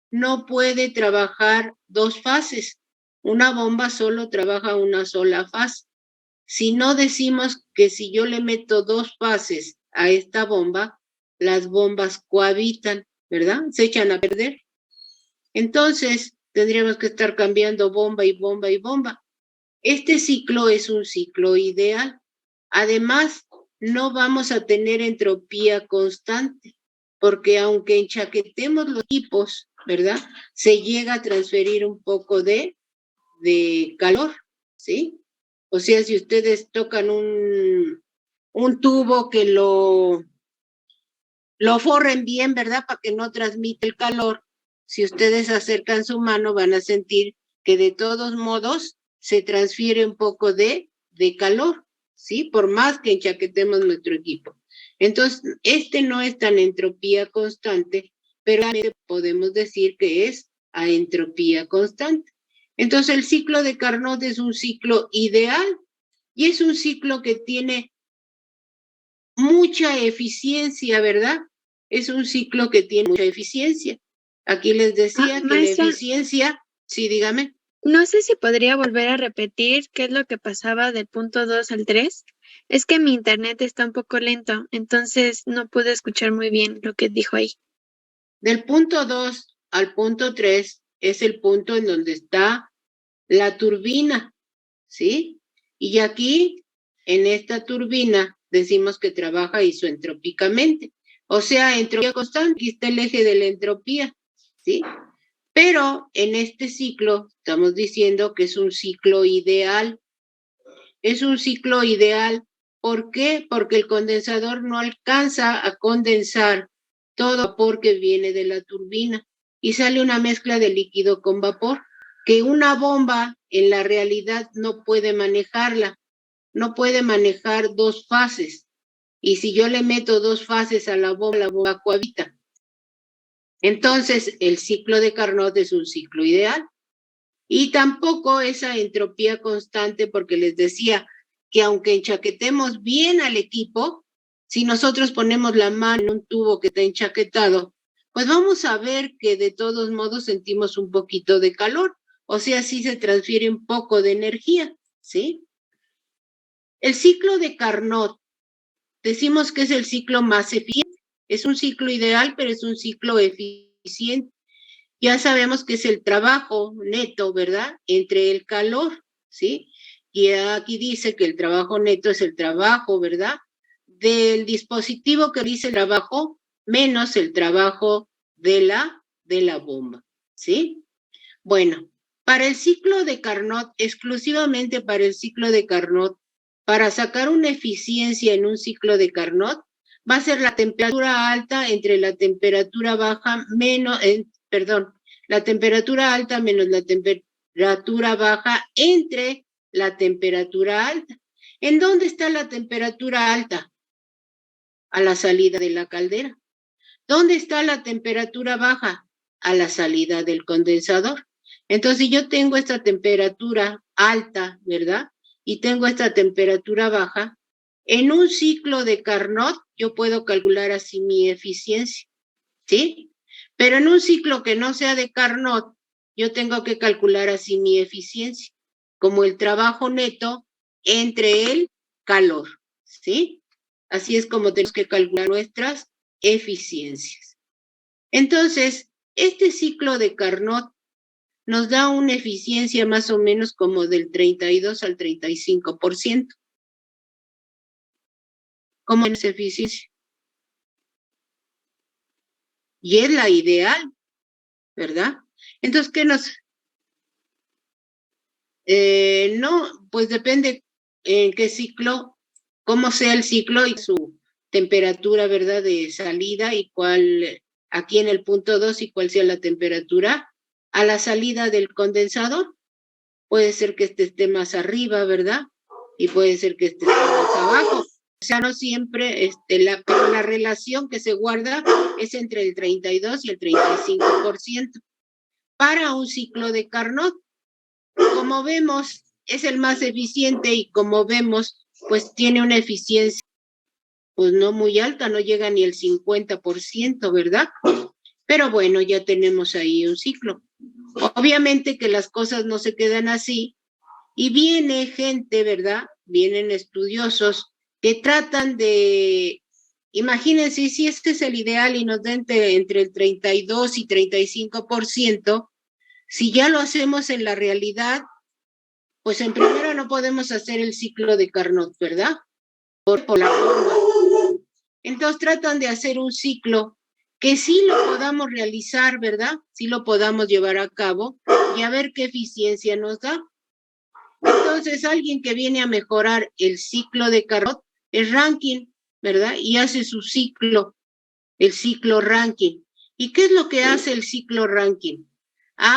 no puede trabajar dos fases. Una bomba solo trabaja una sola fase. si no decimos que si yo le meto 2 fases a esta bomba, las bombas cohabitan, ¿verdad? Se echan a perder. Entonces, tendríamos que estar cambiando bomba y bomba y bomba. Este ciclo es un ciclo ideal. Además, no vamos a tener entropía constante, porque aunque enchaquetemos los equipos, ¿verdad? Se llega a transferir un poco de calor, ¿sí? O sea, si ustedes tocan un tubo que lo forren bien, ¿verdad? Para que no transmite el calor. Si ustedes acercan su mano, van a sentir que de todos modos se transfiere un poco de calor, ¿sí? Por más que enchaquetemos nuestro equipo. Entonces, no es tan entropía constante, pero podemos decir que es a entropía constante. Entonces, el ciclo de Carnot es un ciclo ideal y es un ciclo que tiene mucha eficiencia, ¿verdad? Es un ciclo que tiene mucha eficiencia. Aquí les decía que maestra, la eficiencia, sí, dígame. No sé si podría volver a repetir qué es lo que pasaba del punto 2 al 3. Es que mi internet está un poco lento, entonces no pude escuchar muy bien lo que dijo ahí. Del punto 2 al punto 3 es el punto en donde está la turbina, ¿sí? Y aquí, en esta turbina, decimos que trabaja isoentrópicamente. O sea, entropía constante, aquí está el eje de la entropía, ¿sí? Pero en este ciclo estamos diciendo que es un ciclo ideal. Es un ciclo ideal. ¿Por qué? Porque el condensador no alcanza a condensar todo vapor que viene de la turbina y sale una mezcla de líquido con vapor que una bomba en la realidad no puede manejarla. No puede manejar 2 fases. Y si yo le meto 2 fases a la bomba cohabita. Entonces, el ciclo de Carnot es un ciclo ideal. Y tampoco esa entropía constante, porque les decía que aunque enchaquetemos bien al equipo, si nosotros ponemos la mano en un tubo que está enchaquetado, pues vamos a ver que de todos modos sentimos un poquito de calor. O sea, sí se transfiere un poco de energía, ¿sí? El ciclo de Carnot, decimos que es el ciclo más eficiente. Es un ciclo ideal, pero es un ciclo eficiente. Ya sabemos que es el trabajo neto, ¿verdad? Entre el calor, ¿sí? Y aquí dice que el trabajo neto es el trabajo, ¿verdad? Del dispositivo que dice el trabajo menos el trabajo de la bomba, ¿sí? Bueno, para el ciclo de Carnot, exclusivamente para el ciclo de Carnot, para sacar una eficiencia en un ciclo de Carnot, va a ser la temperatura alta entre la temperatura baja menos, la temperatura alta menos la temperatura baja entre la temperatura alta. ¿En dónde está la temperatura alta? A la salida de la caldera. ¿Dónde está la temperatura baja? A la salida del condensador. Entonces, si yo tengo esta temperatura alta, ¿verdad? Y tengo esta temperatura baja, en un ciclo de Carnot yo puedo calcular así mi eficiencia, ¿sí? Pero en un ciclo que no sea de Carnot, yo tengo que calcular así mi eficiencia, como el trabajo neto entre el calor, ¿sí? Así es como tenemos que calcular nuestras eficiencias. Entonces, este ciclo de Carnot nos da una eficiencia más o menos como del 32 al 35%. ¿Cómo es eficiencia? Y es la ideal, ¿verdad? Entonces, ¿qué nos...? No, pues depende en qué ciclo, cómo sea el ciclo y su temperatura, ¿verdad?, de salida y cuál, aquí en el punto 2, y cuál sea la temperatura a la salida del condensador. Puede ser que esté más arriba, ¿verdad? Y puede ser que esté más abajo. O sea, no siempre, pero la relación que se guarda es entre el 32 y el 35% para un ciclo de Carnot. Como vemos, es el más eficiente y como vemos, pues tiene una eficiencia, pues no muy alta, no llega ni el 50%, ¿verdad? Pero bueno, ya tenemos ahí un ciclo. Obviamente que las cosas no se quedan así y viene gente, ¿verdad?, vienen estudiosos que tratan de, imagínense, si este es el ideal y nos da entre el 32 y 35%, si ya lo hacemos en la realidad, pues en primera no podemos hacer el ciclo de Carnot, ¿verdad? Por la bomba. Entonces tratan de hacer un ciclo que sí lo podamos realizar, ¿verdad? Sí lo podamos llevar a cabo y a ver qué eficiencia nos da. Entonces, alguien que viene a mejorar el ciclo de Carnot es Rankine, ¿verdad? Y hace su ciclo, el ciclo Rankine. ¿Y qué es lo que hace el ciclo Rankine?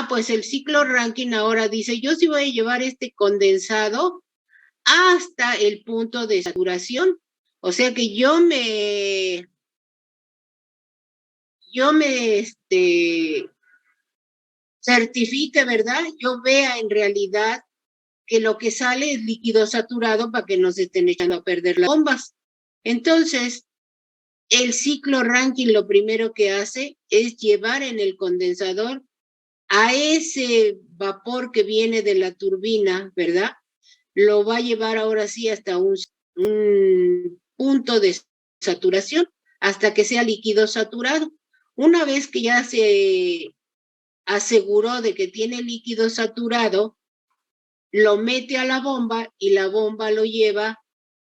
Pues el ciclo Rankine ahora dice, yo sí voy a llevar este condensado hasta el punto de saturación. O sea que yo me certifique, ¿verdad? Yo vea en realidad que lo que sale es líquido saturado para que no se estén echando a perder las bombas. Entonces, el ciclo Rankine lo primero que hace es llevar en el condensador a ese vapor que viene de la turbina, ¿verdad? Lo va a llevar ahora sí hasta un punto de saturación, hasta que sea líquido saturado. Una vez que ya se aseguró de que tiene líquido saturado, lo mete a la bomba y la bomba lo lleva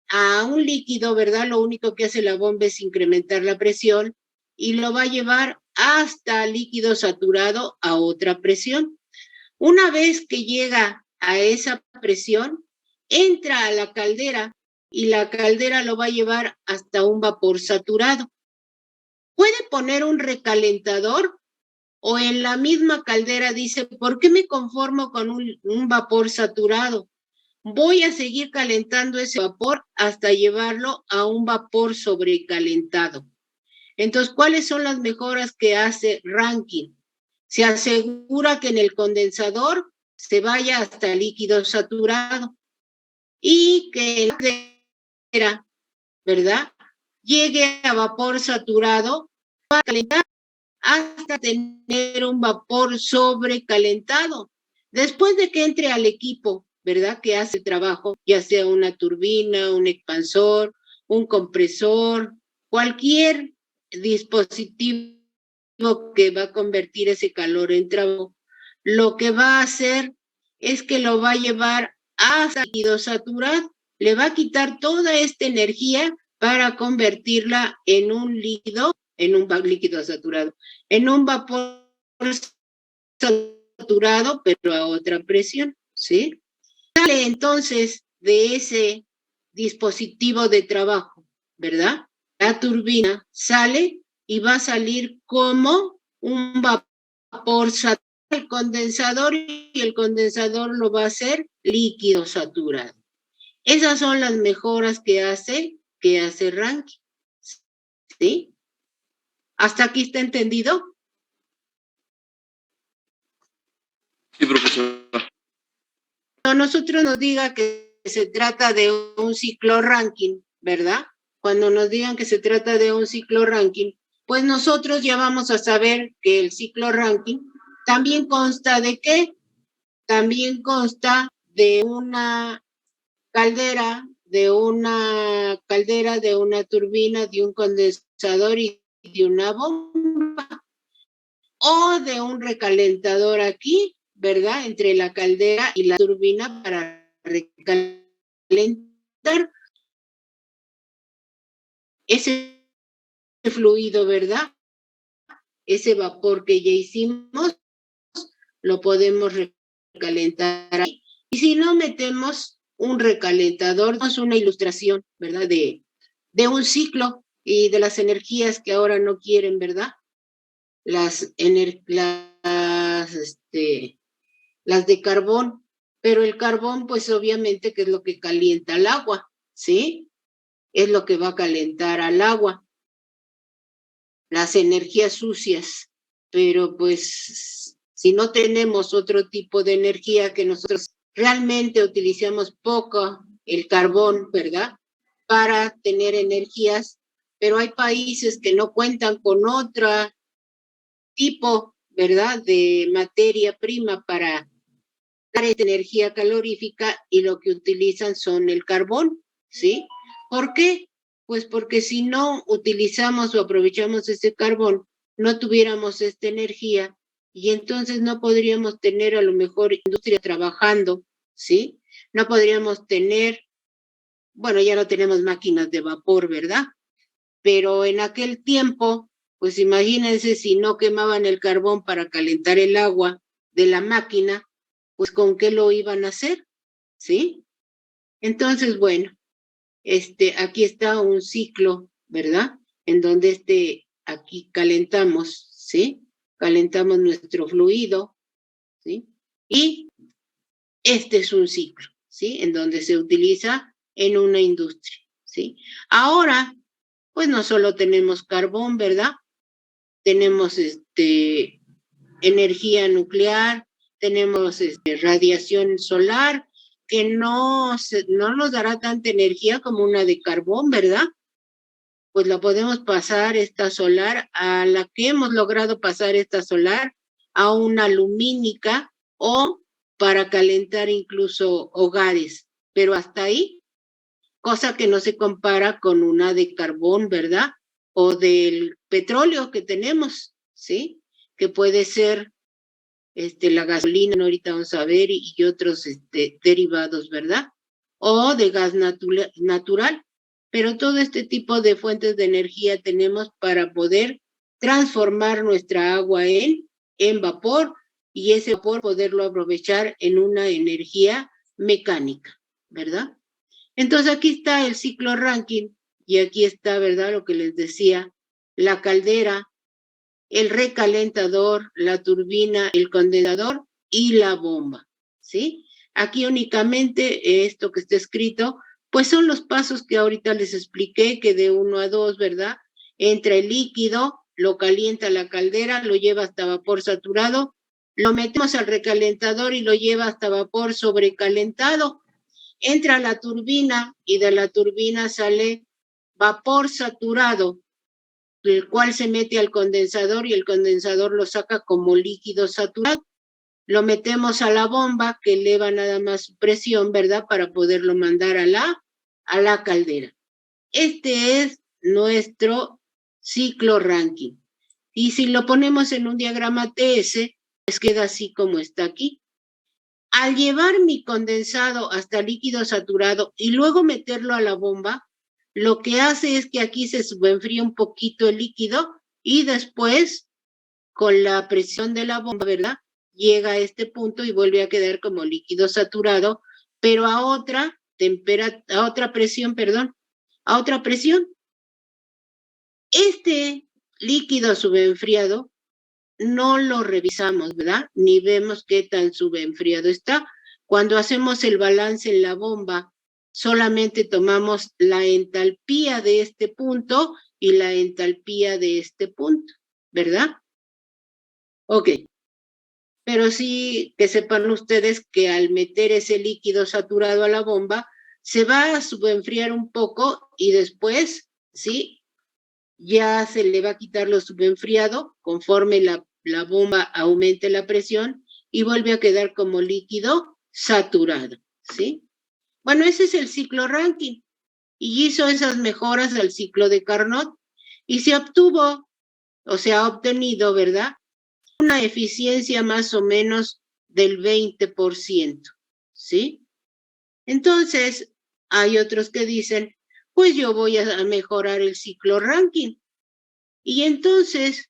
a un líquido, ¿verdad? Lo único que hace la bomba es incrementar la presión y lo va a llevar hasta líquido saturado a otra presión. Una vez que llega a esa presión, entra a la caldera y la caldera lo va a llevar hasta un vapor saturado. Puede poner un recalentador o en la misma caldera dice, ¿por qué me conformo con un vapor saturado? Voy a seguir calentando ese vapor hasta llevarlo a un vapor sobrecalentado. Entonces, ¿cuáles son las mejoras que hace Rankine? Se asegura que en el condensador se vaya hasta líquido saturado y que la caldera, ¿verdad?, llegue a vapor saturado para calentar hasta tener un vapor sobrecalentado. Después de que entre al equipo, ¿verdad?, que hace el trabajo, ya sea una turbina, un expansor, un compresor, cualquier dispositivo que va a convertir ese calor en trabajo, lo que va a hacer es que lo va a llevar hasta líquido saturado, le va a quitar toda esta energía para convertirla en un líquido saturado, en un vapor saturado, pero a otra presión, ¿sí? Sale entonces de ese dispositivo de trabajo, ¿verdad? La turbina sale y va a salir como un vapor saturado el condensador y el condensador lo va a hacer líquido saturado. Esas son las mejoras que hace Rankine, ¿sí? ¿Hasta aquí está entendido? Sí, profesor. A nosotros nos diga que se trata de un ciclo Rankine, ¿verdad? Cuando nos digan que se trata de un ciclo Rankine, pues nosotros ya vamos a saber que el ciclo Rankine también consta de ¿qué? También consta de una caldera, de una turbina, de un condensador y de una bomba, o de un recalentador aquí, ¿verdad?, entre la caldera y la turbina para recalentar ese fluido, ¿verdad? Ese vapor que ya hicimos, lo podemos recalentar ahí. Y si no metemos un recalentador, es una ilustración, ¿verdad?, de un ciclo y de las energías que ahora no quieren, ¿verdad? Las de carbón, pero el carbón, pues obviamente que es lo que calienta el agua, ¿sí? Es lo que va a calentar al agua, las energías sucias, pero pues si no tenemos otro tipo de energía que nosotros realmente utilizamos poco el carbón, ¿verdad?, para tener energías, pero hay países que no cuentan con otro tipo, ¿verdad?, de materia prima para esta energía calorífica y lo que utilizan son el carbón, ¿sí? ¿Por qué? Pues porque si no utilizamos o aprovechamos ese carbón, no tuviéramos esta energía y entonces no podríamos tener a lo mejor industria trabajando, ¿sí? No podríamos tener, bueno, ya no tenemos máquinas de vapor, ¿verdad? Pero en aquel tiempo, pues imagínense si no quemaban el carbón para calentar el agua de la máquina, pues ¿con qué lo iban a hacer? ¿Sí? Entonces, bueno, aquí está un ciclo, ¿verdad? En donde aquí calentamos, ¿sí? Calentamos nuestro fluido, ¿sí? Y este es un ciclo, ¿sí? En donde se utiliza en una industria, ¿sí? Ahora, pues no solo tenemos carbón, ¿verdad? Tenemos energía nuclear, tenemos radiación solar, que no nos dará tanta energía como una de carbón, ¿verdad? Pues la podemos pasar esta solar a la que hemos logrado pasar esta solar a una lumínica o para calentar incluso hogares, pero hasta ahí, cosa que no se compara con una de carbón, ¿verdad? O del petróleo que tenemos, ¿sí? Que puede ser la gasolina, ¿no? Ahorita vamos a ver, y otros derivados, ¿verdad? O de gas natural. Pero todo este tipo de fuentes de energía tenemos para poder transformar nuestra agua en vapor y ese vapor poderlo aprovechar en una energía mecánica, ¿verdad? Entonces aquí está el ciclo Rankine y aquí está, ¿verdad? Lo que les decía, la caldera, el recalentador, la turbina, el condensador y la bomba, ¿sí? Aquí únicamente esto que está escrito, pues son los pasos que ahorita les expliqué, que de 1 a 2, ¿verdad? Entra el líquido, lo calienta la caldera, lo lleva hasta vapor saturado, lo metemos al recalentador y lo lleva hasta vapor sobrecalentado. Entra la turbina y de la turbina sale vapor saturado, el cual se mete al condensador y el condensador lo saca como líquido saturado. Lo metemos a la bomba que eleva nada más su presión, ¿verdad? Para poderlo mandar a la caldera. Este es nuestro ciclo Rankine. Y si lo ponemos en un diagrama TS, pues queda así como está aquí. Al llevar mi condensado hasta líquido saturado y luego meterlo a la bomba, lo que hace es que aquí se subenfría un poquito el líquido y después, con la presión de la bomba, ¿verdad? Llega a este punto y vuelve a quedar como líquido saturado, pero a otra presión, perdón, a otra presión. Este líquido subenfriado no lo revisamos, ¿verdad? Ni vemos qué tan subenfriado está. Cuando hacemos el balance en la bomba, solamente tomamos la entalpía de este punto y la entalpía de este punto, ¿verdad? Ok. Pero sí que sepan ustedes que al meter ese líquido saturado a la bomba, se va a subenfriar un poco y después, ¿sí? Ya se le va a quitar lo subenfriado conforme la bomba aumente la presión y vuelve a quedar como líquido saturado, ¿sí? Bueno, ese es el ciclo Rankine y hizo esas mejoras al ciclo de Carnot y se obtuvo, o se ha obtenido, ¿verdad? Una eficiencia más o menos del 20%, ¿sí? Entonces, hay otros que dicen, pues yo voy a mejorar el ciclo Rankine. Y entonces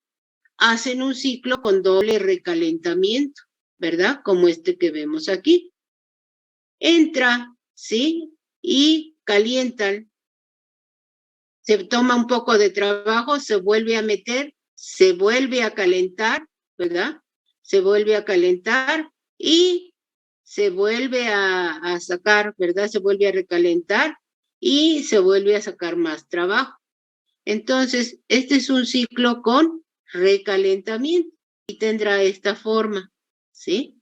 hacen un ciclo con doble recalentamiento, ¿verdad? Como este que vemos aquí. Entra, ¿sí? Y calientan. Se toma un poco de trabajo, se vuelve a meter, se vuelve a calentar, ¿verdad? Se vuelve a calentar y se vuelve a sacar, ¿verdad? Se vuelve a recalentar y se vuelve a sacar más trabajo. Entonces, este es un ciclo con recalentamiento y tendrá esta forma, ¿sí?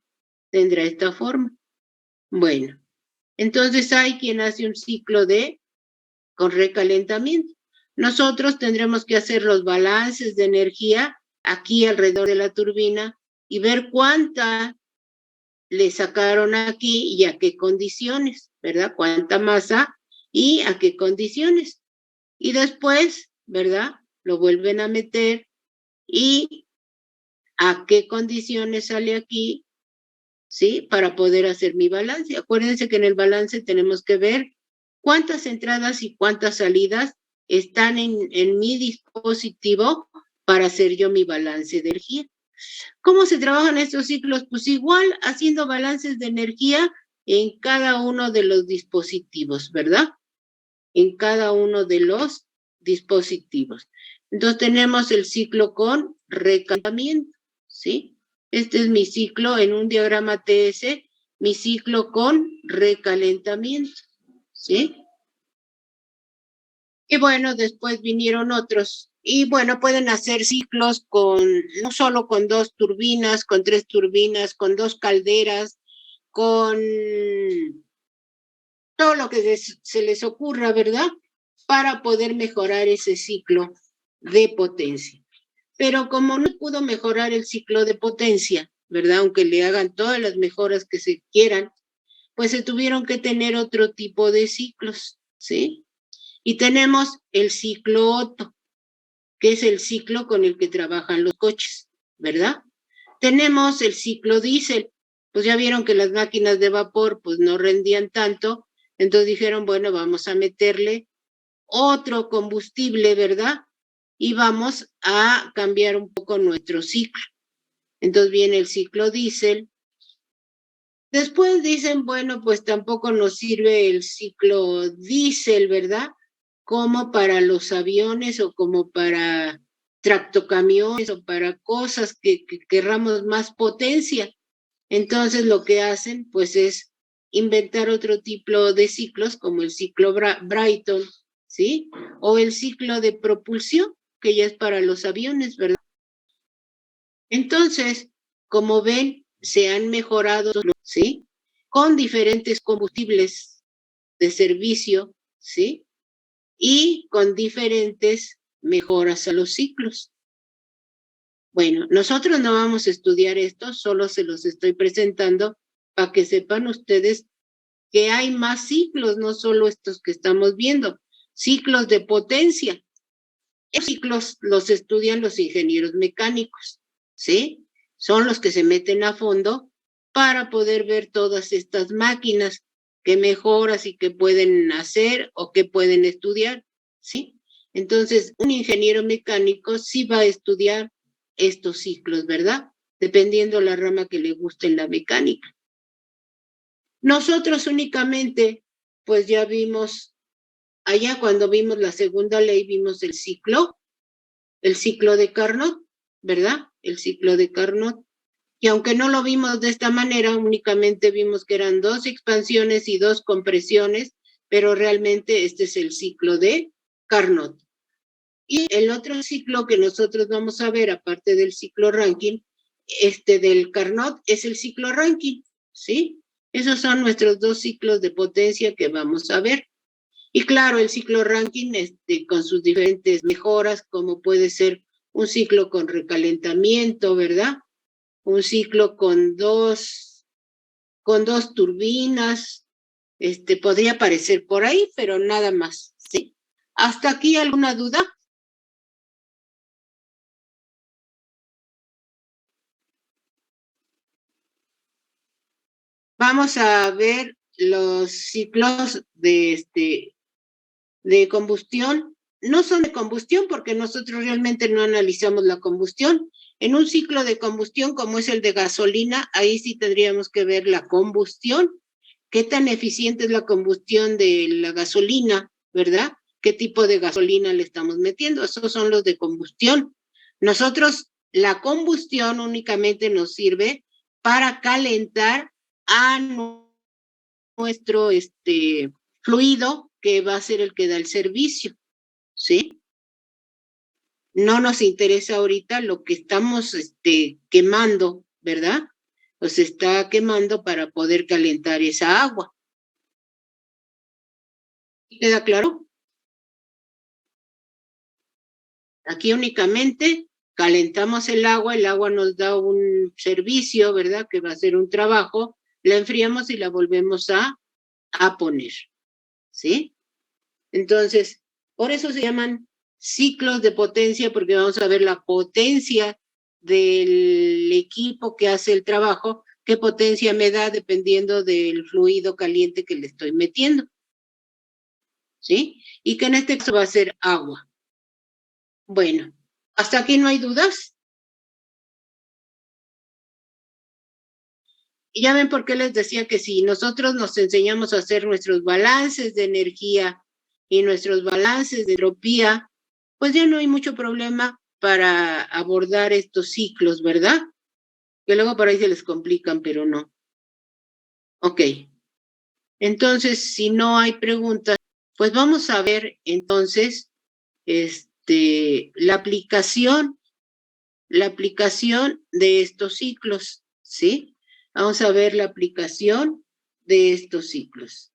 Tendrá esta forma. Bueno, entonces hay quien hace un ciclo con recalentamiento. Nosotros tendremos que hacer los balances de energía aquí alrededor de la turbina y ver cuánta le sacaron aquí y a qué condiciones, ¿verdad? Cuánta masa y a qué condiciones. Y después, ¿verdad? Lo vuelven a meter y a qué condiciones sale aquí, ¿sí? Para poder hacer mi balance. Acuérdense que en el balance tenemos que ver cuántas entradas y cuántas salidas están en mi dispositivo para hacer yo mi balance de energía. ¿Cómo se trabajan estos ciclos? Pues igual haciendo balances de energía en cada uno de los dispositivos, ¿verdad? En cada uno de los dispositivos. Entonces tenemos el ciclo con recalentamiento, ¿sí? Este es mi ciclo en un diagrama TS, mi ciclo con recalentamiento, ¿sí? Y bueno, después vinieron otros. Y bueno, pueden hacer ciclos no solo con 2 turbinas, con 3 turbinas, con 2 calderas, con todo lo que se les ocurra, ¿verdad? Para poder mejorar ese ciclo de potencia. Pero como no pudo mejorar el ciclo de potencia, ¿verdad? Aunque le hagan todas las mejoras que se quieran, pues se tuvieron que tener otro tipo de ciclos, ¿sí? Y tenemos el ciclo Otto, que es el ciclo con el que trabajan los coches, ¿verdad? Tenemos el ciclo diésel, pues ya vieron que las máquinas de vapor pues no rendían tanto, entonces dijeron, bueno, vamos a meterle otro combustible, ¿verdad? Y vamos a cambiar un poco nuestro ciclo. Entonces viene el ciclo diésel. Después dicen, bueno, pues tampoco nos sirve el ciclo diésel, ¿verdad? Como para los aviones o como para tractocamiones o para cosas que querramos más potencia. Entonces lo que hacen, pues, es inventar otro tipo de ciclos, como el ciclo Brayton, ¿sí? O el ciclo de propulsión, que ya es para los aviones, ¿verdad? Entonces, como ven, se han mejorado, ¿sí? Con diferentes combustibles de servicio, ¿sí? Y con diferentes mejoras a los ciclos. Bueno, nosotros no vamos a estudiar esto, solo se los estoy presentando para que sepan ustedes que hay más ciclos, no solo estos que estamos viendo, ciclos de potencia. Esos ciclos los estudian los ingenieros mecánicos, ¿sí? Son los que se meten a fondo para poder ver todas estas máquinas, qué mejoras y qué pueden hacer o qué pueden estudiar, ¿sí? Entonces, un ingeniero mecánico sí va a estudiar estos ciclos, ¿verdad? Dependiendo la rama que le guste en la mecánica. Nosotros únicamente, pues ya vimos, allá cuando vimos la segunda ley, vimos el ciclo de Carnot, ¿verdad? El ciclo de Carnot. Y aunque no lo vimos de esta manera, únicamente vimos que eran 2 expansiones y 2 compresiones, pero realmente este es el ciclo de Carnot. Y el otro ciclo que nosotros vamos a ver, aparte del ciclo Rankine, del Carnot, es el ciclo Rankine, ¿sí? Esos son nuestros 2 ciclos de potencia que vamos a ver. Y claro, el ciclo Rankine, con sus diferentes mejoras, como puede ser un ciclo con recalentamiento, ¿verdad? Un ciclo con dos turbinas, podría aparecer por ahí, pero nada más, ¿sí? ¿Hasta aquí alguna duda? Vamos a ver los ciclos de combustión. No son de combustión porque nosotros realmente no analizamos la combustión. En un ciclo de combustión como es el de gasolina, ahí sí tendríamos que ver la combustión. ¿Qué tan eficiente es la combustión de la gasolina, verdad? ¿Qué tipo de gasolina le estamos metiendo? Esos son los de combustión. Nosotros, la combustión únicamente nos sirve para calentar a nuestro fluido que va a ser el que da el servicio, ¿sí? No nos interesa ahorita lo que estamos quemando, ¿verdad? Pues está quemando para poder calentar esa agua. ¿Queda claro? Aquí únicamente calentamos el agua nos da un servicio, ¿verdad? Que va a ser un trabajo la enfriamos y la volvemos a poner, ¿sí? Entonces, por eso se llaman ciclos de potencia, porque vamos a ver la potencia del equipo que hace el trabajo, qué potencia me da dependiendo del fluido caliente que le estoy metiendo, ¿sí? Y que en este caso va a ser agua. Bueno, hasta aquí no hay dudas. Y ya ven por qué les decía que si nosotros nos enseñamos a hacer nuestros balances de energía y nuestros balances de entropía, pues ya no hay mucho problema para abordar estos ciclos, ¿verdad? Que luego por ahí se les complican, pero no. Ok. Entonces, si no hay preguntas, pues vamos a ver entonces la aplicación de estos ciclos, ¿sí? Vamos a ver la aplicación de estos ciclos.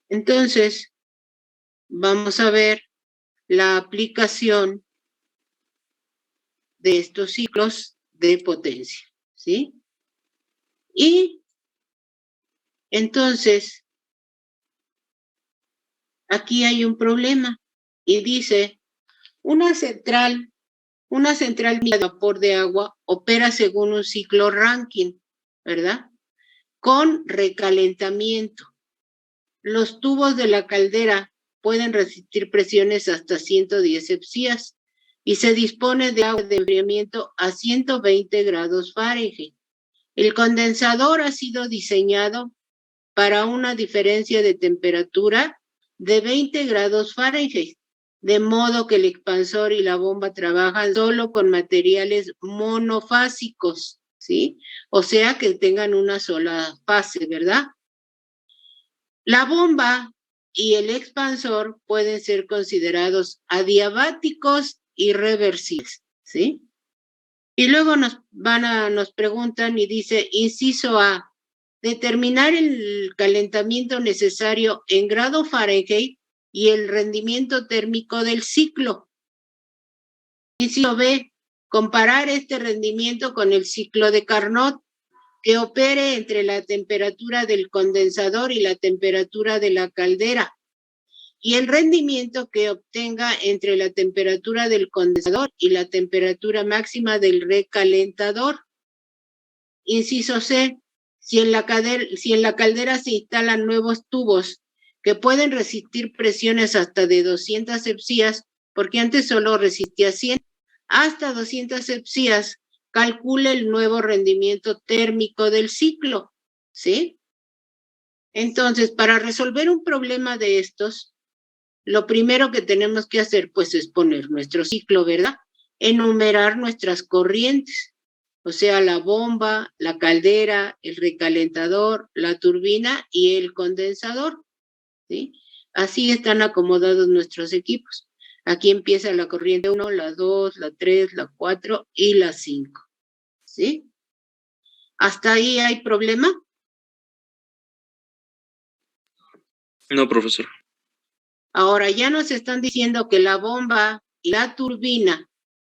Entonces, vamos a ver la aplicación de estos ciclos de potencia, ¿sí? Y entonces, aquí hay un problema y dice, una central de vapor de agua opera según un ciclo Rankine, ¿verdad? Con recalentamiento. Los tubos de la caldera pueden resistir presiones hasta 110 hepsías y se dispone de agua de enfriamiento a 120 grados Fahrenheit. El condensador ha sido diseñado para una diferencia de temperatura de 20 grados Fahrenheit, de modo que el expansor y la bomba trabajan solo con materiales monofásicos, ¿sí? O sea, que tengan una sola fase, ¿verdad? La bomba y el expansor pueden ser considerados adiabáticos y reversibles, ¿sí? Y luego nos preguntan y dice, inciso A, determinar el calentamiento necesario en grado Fahrenheit y el rendimiento térmico del ciclo. Inciso B, comparar este rendimiento con el ciclo de Carnot, que opere entre la temperatura del condensador y la temperatura de la caldera, y el rendimiento que obtenga entre la temperatura del condensador y la temperatura máxima del recalentador. Inciso C, si en la caldera se instalan nuevos tubos que pueden resistir presiones hasta de 200 hepsías, porque antes solo resistía 100, hasta 200 hepsías, calcule el nuevo rendimiento térmico del ciclo, ¿sí? Entonces, para resolver un problema de estos, lo primero que tenemos que hacer, pues, es poner nuestro ciclo, ¿verdad? Enumerar nuestras corrientes, o sea, la bomba, la caldera, el recalentador, la turbina y el condensador, ¿sí? Así están acomodados nuestros equipos. Aquí empieza la corriente 1, la 2, la 3, la 4 y la 5, ¿sí? ¿Hasta ahí hay problema? No, profesor. Ahora ya nos están diciendo que la bomba y la turbina,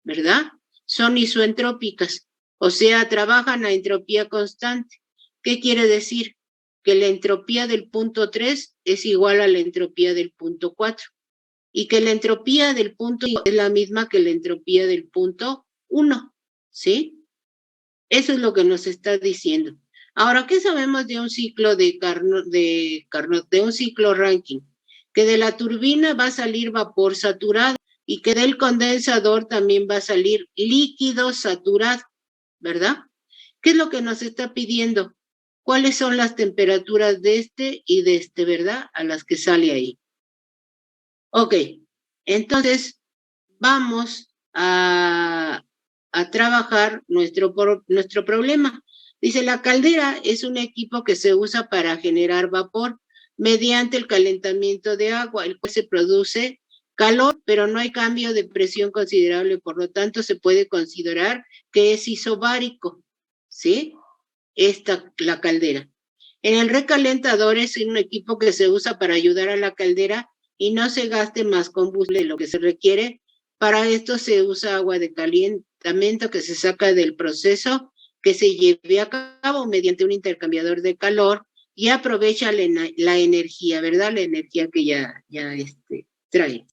¿verdad? Son isoentrópicas, o sea, trabajan a entropía constante. ¿Qué quiere decir? Que la entropía del punto 3 es igual a la entropía del punto 4 y que la entropía del punto es la misma que la entropía del punto 1, ¿sí? Eso es lo que nos está diciendo. Ahora, ¿qué sabemos de un ciclo de un ciclo Rankine? Que de la turbina va a salir vapor saturado y que del condensador también va a salir líquido saturado, ¿verdad? ¿Qué es lo que nos está pidiendo? ¿Cuáles son las temperaturas de este y de este, verdad? A las que sale ahí. Ok, entonces vamos a trabajar nuestro problema. Dice, la caldera es un equipo que se usa para generar vapor mediante el calentamiento de agua, el cual se produce calor, pero no hay cambio de presión considerable, por lo tanto se puede considerar que es isobárico, ¿sí? La caldera. En el recalentador es un equipo que se usa para ayudar a la caldera y no se gaste más combustible de lo que se requiere. Para esto se usa agua de calentamiento que se saca del proceso que se lleve a cabo mediante un intercambiador de calor y aprovecha la energía, ¿verdad? La energía que ya trae.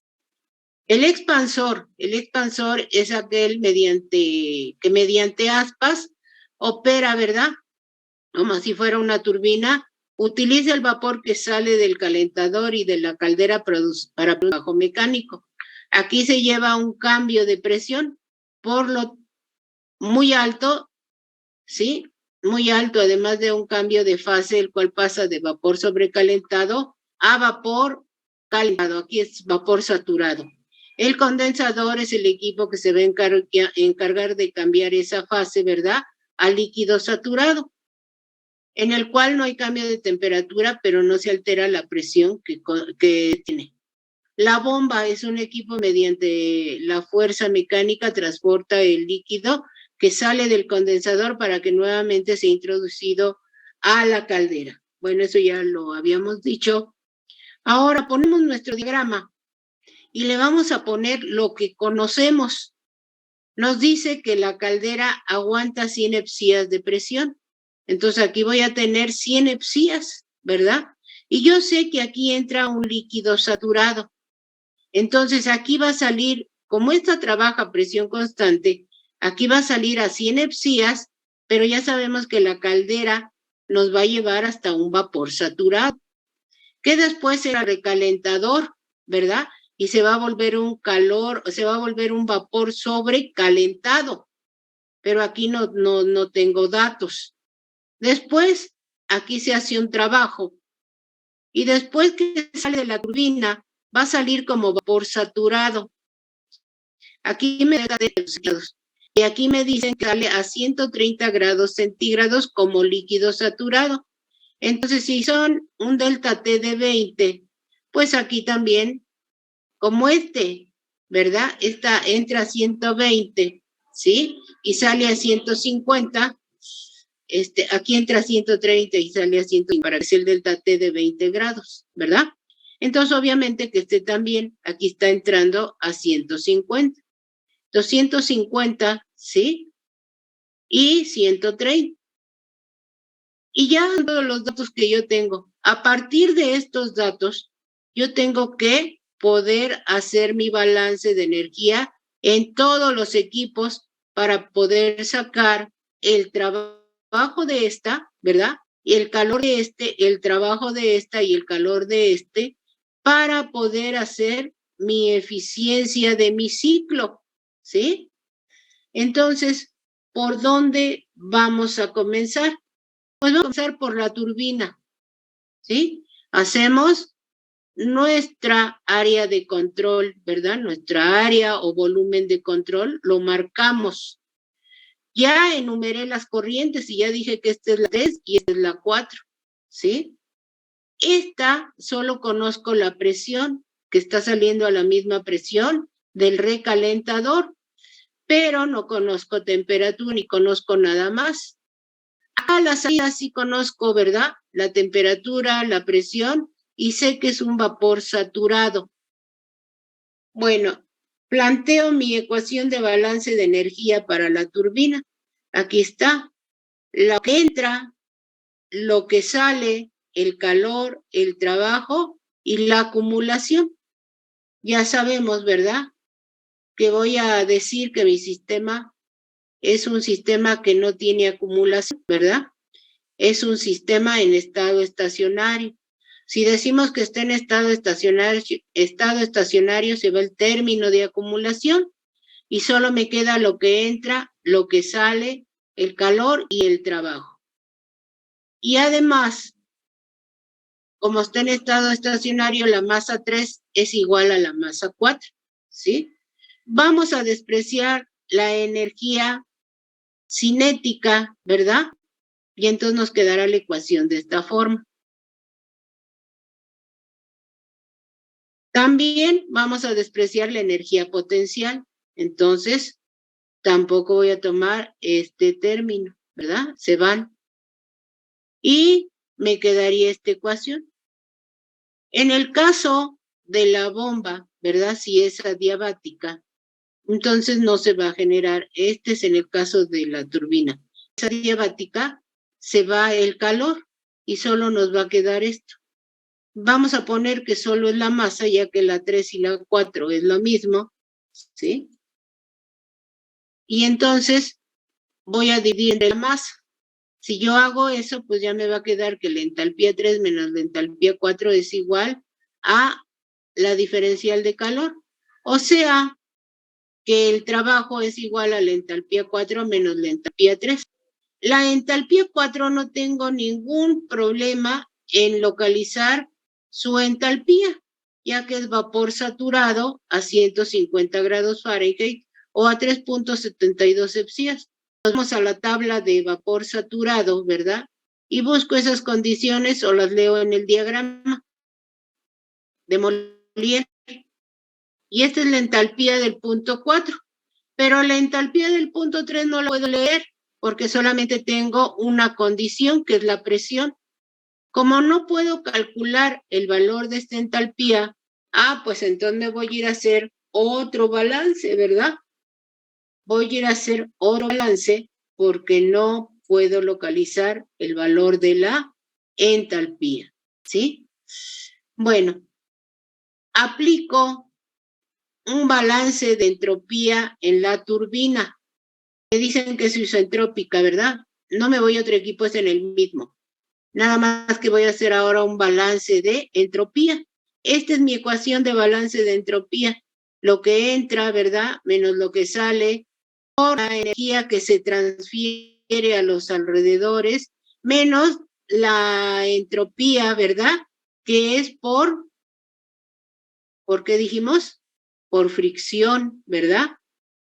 El expansor es aquel que mediante aspas opera, ¿verdad? Como si fuera una turbina, utiliza el vapor que sale del calentador y de la caldera para trabajo mecánico. Aquí se lleva un cambio de presión por lo muy alto, ¿sí? Muy alto, además de un cambio de fase, el cual pasa de vapor sobrecalentado a vapor calentado. Aquí es vapor saturado. El condensador es el equipo que se va a encargar de cambiar esa fase, ¿verdad?, a líquido saturado, en el cual no hay cambio de temperatura, pero no se altera la presión que tiene. La bomba es un equipo mediante la fuerza mecánica transporta el líquido que sale del condensador para que nuevamente sea introducido a la caldera. Bueno, eso ya lo habíamos dicho. Ahora ponemos nuestro diagrama y le vamos a poner lo que conocemos. Nos dice que la caldera aguanta 100 hepsías de presión. Entonces aquí voy a tener 100 hepsías, ¿verdad? Y yo sé que aquí entra un líquido saturado. Entonces aquí va a salir, como esta trabaja a presión constante, aquí va a salir a 100 hepsías, pero ya sabemos que la caldera nos va a llevar hasta un vapor saturado, que después será recalentador, ¿verdad? Y se va a volver un calor, se va a volver un vapor sobrecalentado, pero aquí no tengo datos. Después, aquí se hace un trabajo, y después que sale de la turbina, va a salir como vapor saturado. Aquí me da y aquí me dicen que sale a 130 grados centígrados como líquido saturado. Entonces, si son un delta T de 20, pues aquí también, como ¿verdad? Entra a 120, ¿sí? Y sale a 150. Aquí entra a 130 y sale a 150 para que sea el delta T de 20 grados, ¿verdad? Entonces, obviamente que también, aquí está entrando a 150. 250, ¿sí? Y 130. Y ya todos los datos que yo tengo. A partir de estos datos, yo tengo que poder hacer mi balance de energía en todos los equipos para poder sacar el trabajo de esta, ¿verdad? Y el calor de el trabajo de esta y el calor de para poder hacer mi eficiencia de mi ciclo, ¿sí? Entonces, ¿por dónde vamos a comenzar? Pues vamos a comenzar por la turbina, ¿sí? Hacemos nuestra área de control, ¿verdad? Nuestra área o volumen de control, lo marcamos. Ya enumeré las corrientes y ya dije que esta es la 3 y esta es la 4, ¿sí? Esta solo conozco la presión, que está saliendo a la misma presión del recalentador, pero no conozco temperatura ni conozco nada más. A la salida sí conozco, ¿verdad? La temperatura, la presión, y sé que es un vapor saturado. Bueno, planteo mi ecuación de balance de energía para la turbina. Aquí está. Lo que entra, lo que sale, el calor, el trabajo y la acumulación. Ya sabemos, ¿verdad?, que voy a decir que mi sistema es un sistema que no tiene acumulación, ¿verdad? Es un sistema en estado estacionario. Si decimos que está en estado estacionario se va el término de acumulación y solo me queda lo que entra, lo que sale, el calor y el trabajo. Y además, como está en estado estacionario, la masa 3 es igual a la masa 4, ¿sí? Vamos a despreciar la energía cinética, ¿verdad? Y entonces nos quedará la ecuación de esta forma. También vamos a despreciar la energía potencial. Entonces, tampoco voy a tomar este término, ¿verdad? Se van. Y me quedaría esta ecuación. En el caso de la bomba, ¿verdad? Si es adiabática, entonces no se va a generar. Este es en el caso de la turbina. Si es adiabática, se va el calor y solo nos va a quedar esto. Vamos a poner que solo es la masa, ya que la 3 y la 4 es lo mismo, ¿sí? Y entonces voy a dividir entre la masa. Si yo hago eso, pues ya me va a quedar que la entalpía 3 menos la entalpía 4 es igual a la diferencial de calor. O sea, que el trabajo es igual a la entalpía 4 menos la entalpía 3. La entalpía 4 no tengo ningún problema en localizar su entalpía, ya que es vapor saturado a 150 grados Fahrenheit o a 3.72 Celsius. Vamos a la tabla de vapor saturado, ¿verdad? Y busco esas condiciones o las leo en el diagrama de Molière. Y esta es la entalpía del punto 4. Pero la entalpía del punto 3 no la puedo leer porque solamente tengo una condición, que es la presión. Como no puedo calcular el valor de esta entalpía, pues entonces me voy a ir a hacer otro balance, ¿verdad? Voy a ir a hacer otro balance porque no puedo localizar el valor de la entalpía, ¿sí? Bueno, aplico un balance de entropía en la turbina. Me dicen que es isentrópica, ¿verdad? No me voy a otro equipo, es en el mismo. Nada más que voy a hacer ahora un balance de entropía. Esta es mi ecuación de balance de entropía. Lo que entra, ¿verdad? Menos lo que sale por la energía que se transfiere a los alrededores, menos la entropía, ¿verdad? Que es ¿por qué dijimos? Por fricción, ¿verdad?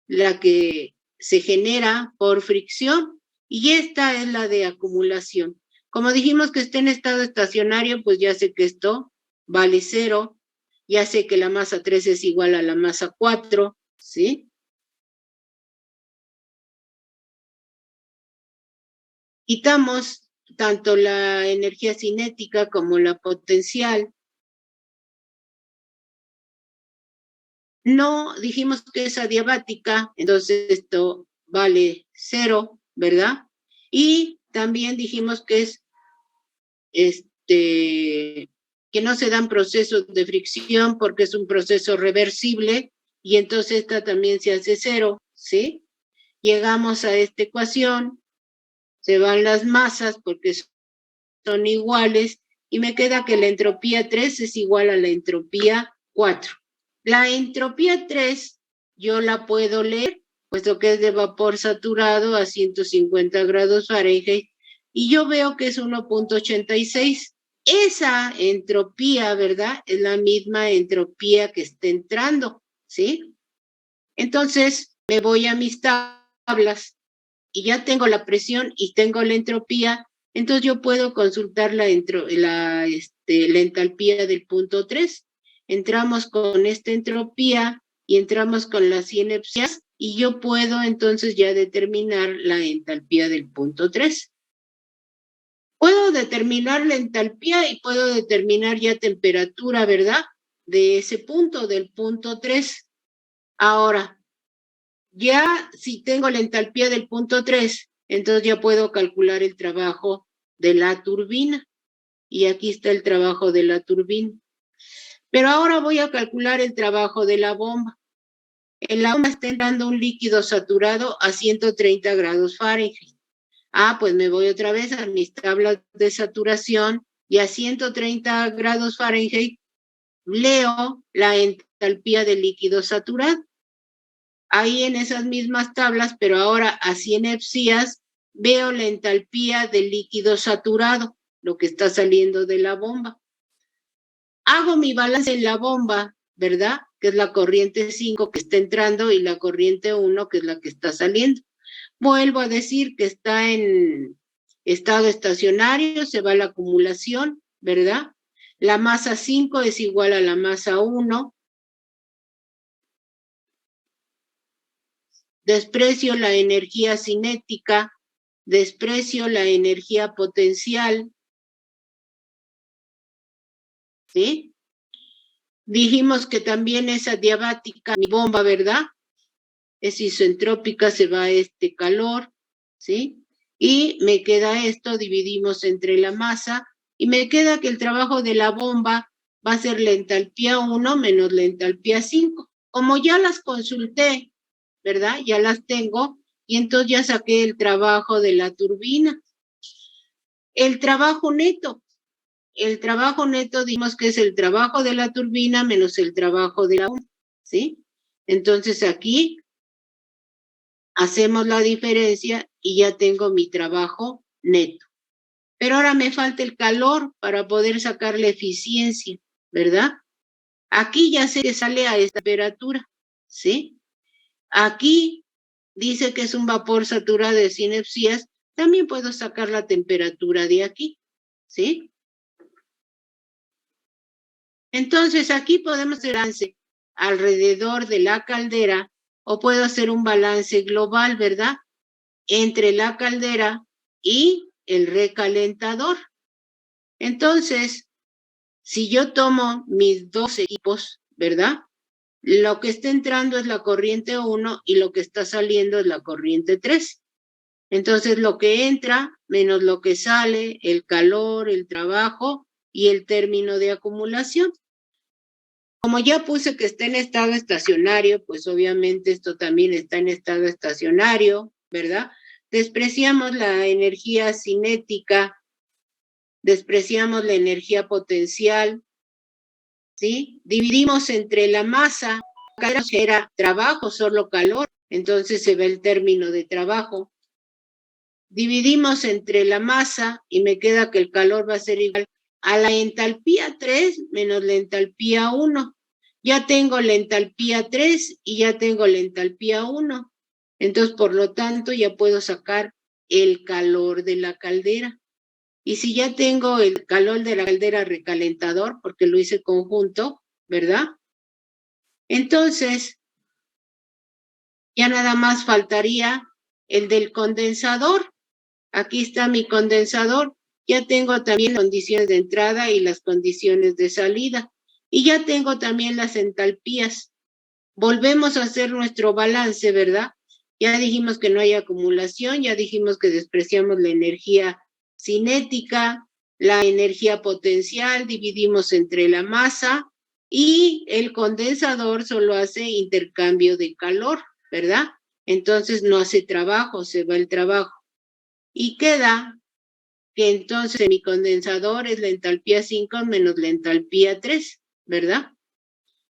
La que se genera por fricción. Y esta es la de acumulación. Como dijimos que está en estado estacionario, pues ya sé que esto vale 0. Ya sé que la masa 3 es igual a la masa 4, ¿sí? Quitamos tanto la energía cinética como la potencial. No dijimos que es adiabática, entonces esto vale 0, ¿verdad? Y también dijimos que es que no se dan procesos de fricción porque es un proceso reversible y entonces esta también se hace 0, ¿sí? Llegamos a esta ecuación, se van las masas porque son iguales y me queda que la entropía 3 es igual a la entropía 4. La entropía 3 yo la puedo leer, puesto que es de vapor saturado a 150 grados Fahrenheit, y yo veo que es 1.86. Esa entropía, ¿verdad? Es la misma entropía que está entrando, ¿sí? Entonces, me voy a mis tablas y ya tengo la presión y tengo la entropía, entonces yo puedo consultar la entalpía del punto 3. Entramos con esta entropía y entramos con las inepcias y yo puedo entonces ya determinar la entalpía del punto 3. Puedo determinar la entalpía y puedo determinar ya temperatura, ¿verdad? De ese punto, del punto 3. Ahora, ya si tengo la entalpía del punto 3, entonces ya puedo calcular el trabajo de la turbina. Y aquí está el trabajo de la turbina. Pero ahora voy a calcular el trabajo de la bomba. En la bomba está entrando un líquido saturado a 130 grados Fahrenheit. Pues me voy otra vez a mis tablas de saturación y a 130 grados Fahrenheit leo la entalpía del líquido saturado. Ahí en esas mismas tablas, pero ahora a 100 Celsius, veo la entalpía del líquido saturado, lo que está saliendo de la bomba. Hago mi balance en la bomba, ¿verdad? Que es la corriente 5 que está entrando y la corriente 1 que es la que está saliendo. Vuelvo a decir que está en estado estacionario, se va la acumulación, ¿verdad? La masa 5 es igual a la masa 1. Desprecio la energía cinética, desprecio la energía potencial, ¿sí? Dijimos que también es adiabática mi bomba, ¿verdad? Es isentrópica, se va este calor, ¿sí? Y me queda esto, dividimos entre la masa, y me queda que el trabajo de la bomba va a ser la entalpía 1 menos la entalpía 5. Como ya las consulté, ¿verdad? Ya las tengo, y entonces ya saqué el trabajo de la turbina. El trabajo neto dimos que es el trabajo de la turbina menos el trabajo de la bomba, ¿sí? Entonces aquí hacemos la diferencia y ya tengo mi trabajo neto. Pero ahora me falta el calor para poder sacar la eficiencia, ¿verdad? Aquí ya sé que sale a esta temperatura, ¿sí? Aquí dice que es un vapor saturado de sinepsías, también puedo sacar la temperatura de aquí, ¿sí? Entonces aquí podemos hacer balance alrededor de la caldera o puedo hacer un balance global, ¿verdad? Entre la caldera y el recalentador. Entonces, si yo tomo mis dos equipos, ¿verdad? Lo que está entrando es la corriente 1 y lo que está saliendo es la corriente 3. Entonces, lo que entra menos lo que sale, el calor, el trabajo y el término de acumulación. Como ya puse que está en estado estacionario, pues obviamente esto también está en estado estacionario, ¿verdad? Despreciamos la energía cinética, despreciamos la energía potencial, ¿sí? Dividimos entre la masa, que era trabajo, solo calor, entonces se ve el término de trabajo. Dividimos entre la masa y me queda que el calor va a ser igual a la entalpía 3 menos la entalpía 1. Ya tengo la entalpía 3 y ya tengo la entalpía 1. Entonces, por lo tanto, ya puedo sacar el calor de la caldera. Y si ya tengo el calor de la caldera recalentador, porque lo hice conjunto, ¿verdad? Entonces, ya nada más faltaría el del condensador. Aquí está mi condensador. Ya tengo también las condiciones de entrada y las condiciones de salida. Y ya tengo también las entalpías. Volvemos a hacer nuestro balance, ¿verdad? Ya dijimos que no hay acumulación, ya dijimos que despreciamos la energía cinética, la energía potencial, dividimos entre la masa y el condensador solo hace intercambio de calor, ¿verdad? Entonces no hace trabajo, se va el trabajo. Y queda que entonces mi condensador es la entalpía 5 menos la entalpía 3, ¿verdad?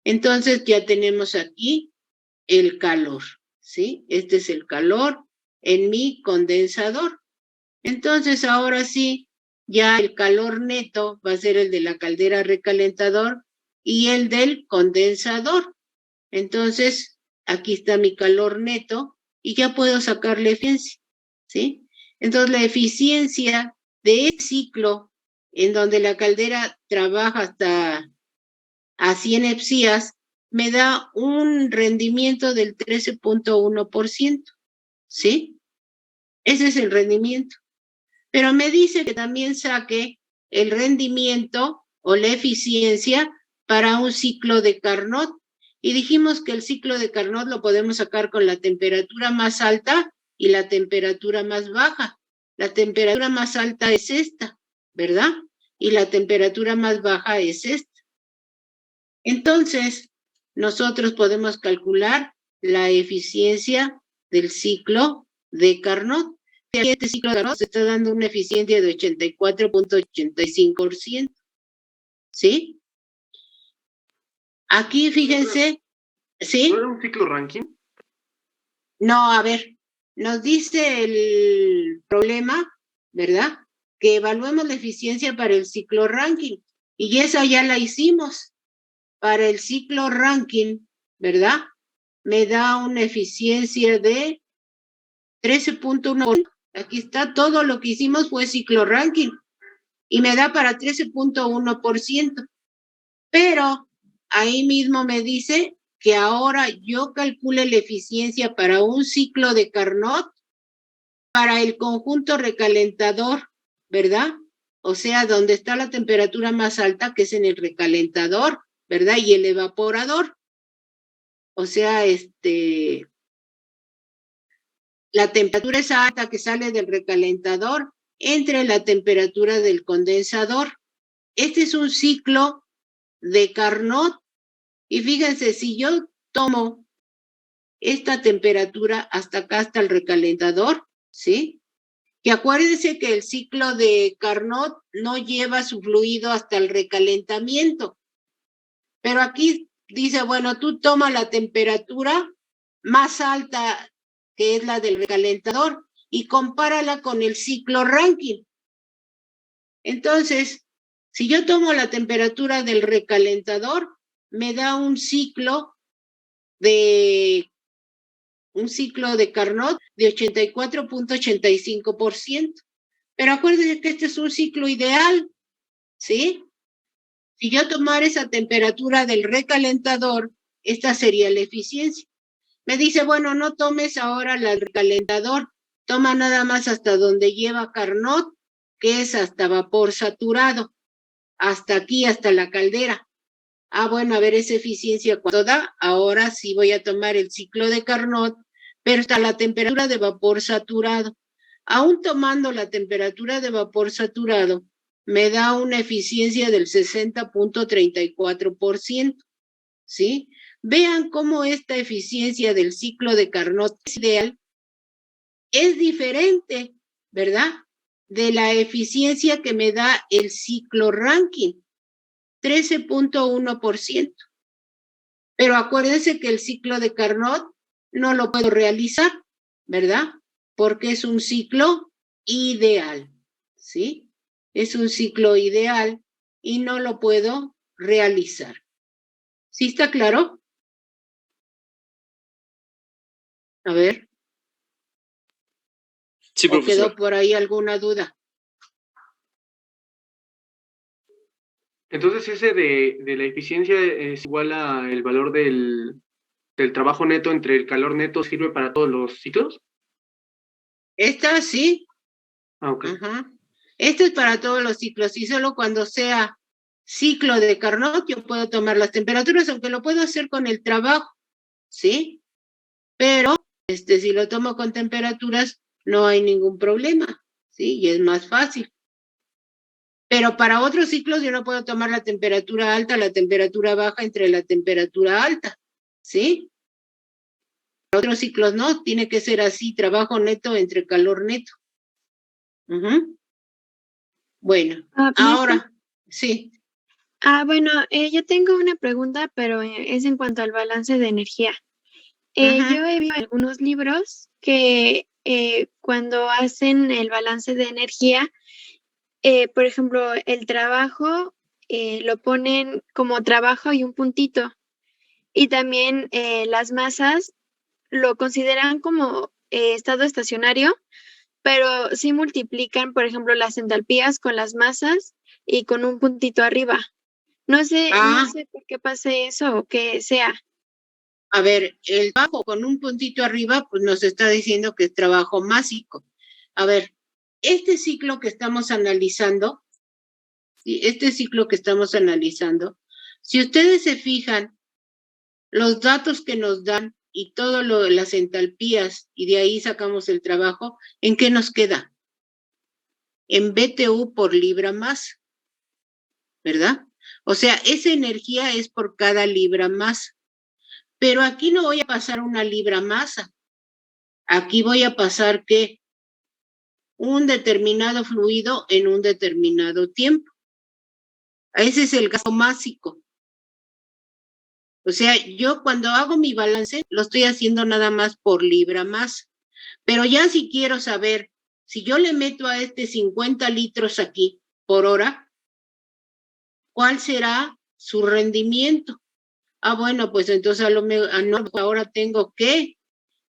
Entonces ya tenemos aquí el calor, ¿sí? Este es el calor en mi condensador. Entonces ahora sí, ya el calor neto va a ser el de la caldera recalentador y el del condensador. Entonces, aquí está mi calor neto y ya puedo sacar la eficiencia, ¿sí? Entonces, la eficiencia de este ciclo en donde la caldera trabaja hasta a 100 hepsías me da un rendimiento del 13.1%, ¿sí? Ese es el rendimiento. Pero me dice que también saque el rendimiento o la eficiencia para un ciclo de Carnot. Y dijimos que el ciclo de Carnot lo podemos sacar con la temperatura más alta y la temperatura más baja. La temperatura más alta es esta, ¿verdad? Y la temperatura más baja es esta. Entonces, nosotros podemos calcular la eficiencia del ciclo de Carnot. Este ciclo de Carnot se está dando una eficiencia de 84.85%. ¿Sí? Aquí, fíjense, ¿sí? ¿No era un ciclo Rankine? No, a ver, nos dice el problema, ¿verdad? Que evaluemos la eficiencia para el ciclo Rankine. Y esa ya la hicimos. Para el ciclo Rankine, ¿verdad? Me da una eficiencia de 13.1%. Aquí está, todo lo que hicimos fue ciclo Rankine. Y me da para 13.1%. Pero ahí mismo me dice que ahora yo calcule la eficiencia para un ciclo de Carnot para el conjunto recalentador, ¿verdad? O sea, donde está la temperatura más alta, que es en el recalentador, ¿verdad? Y el evaporador. O sea, la temperatura es alta que sale del recalentador entre la temperatura del condensador. Este es un ciclo de Carnot. Y fíjense, si yo tomo esta temperatura hasta acá, hasta el recalentador, ¿sí? Que acuérdense que el ciclo de Carnot no lleva su fluido hasta el recalentamiento. Pero aquí dice, bueno, tú toma la temperatura más alta, que es la del recalentador, y compárala con el ciclo Rankine. Entonces, si yo tomo la temperatura del recalentador, me da un ciclo de Carnot de 84.85%. Pero acuérdense que este es un ciclo ideal, ¿sí? Si yo tomara esa temperatura del recalentador, esta sería la eficiencia. Me dice, bueno, no tomes ahora el recalentador, toma nada más hasta donde lleva Carnot, que es hasta vapor saturado, hasta aquí, hasta la caldera. Ah, bueno, a ver esa eficiencia cuánto da. Ahora sí voy a tomar el ciclo de Carnot, pero hasta la temperatura de vapor saturado. Aún tomando la temperatura de vapor saturado, me da una eficiencia del 60.34%, ¿sí? Vean cómo esta eficiencia del ciclo de Carnot es ideal, es diferente, ¿verdad? De la eficiencia que me da el ciclo Rankine, 13.1%. Pero acuérdense que el ciclo de Carnot no lo puedo realizar, ¿verdad? Porque es un ciclo ideal, ¿sí? Es un ciclo ideal y no lo puedo realizar. ¿Sí está claro? A ver. Sí, ¿O quedó profesor. por ahí alguna duda? Entonces ese de la eficiencia es igual a el valor del trabajo neto entre el calor neto, ¿sirve para todos los ciclos? Esta sí. Ah, ok. Ajá. Esto es para todos los ciclos y solo cuando sea ciclo de Carnot yo puedo tomar las temperaturas, aunque lo puedo hacer con el trabajo, ¿sí? Pero si lo tomo con temperaturas no hay ningún problema, ¿sí? Y es más fácil. Pero para otros ciclos yo no puedo tomar la temperatura alta, la temperatura baja entre la temperatura alta, ¿sí? Para otros ciclos no, tiene que ser así, trabajo neto entre calor neto. Uh-huh. Bueno, ahora, sí. Bueno, yo tengo una pregunta, pero es en cuanto al balance de energía. Yo he visto algunos libros que cuando hacen el balance de energía, por ejemplo, el trabajo lo ponen como trabajo y un puntito. Y también las masas lo consideran como estado estacionario, pero sí multiplican, por ejemplo, las entalpías con las masas y con un puntito arriba. No sé por qué pase eso o qué sea. A ver, el trabajo con un puntito arriba, pues nos está diciendo que es trabajo másico. A ver, este ciclo que estamos analizando, si ustedes se fijan, los datos que nos dan y todo las entalpías, y de ahí sacamos el trabajo, ¿en qué nos queda? En BTU por libra masa, ¿verdad? O sea, esa energía es por cada libra masa. Pero aquí no voy a pasar una libra masa. Aquí voy a pasar, ¿qué? Un determinado fluido en un determinado tiempo. Ese es el gasto másico. O sea, yo cuando hago mi balance, lo estoy haciendo nada más por libra masa. Pero ya si quiero saber, si yo le meto a 50 litros aquí por hora, ¿cuál será su rendimiento? Bueno, pues entonces ahora tengo que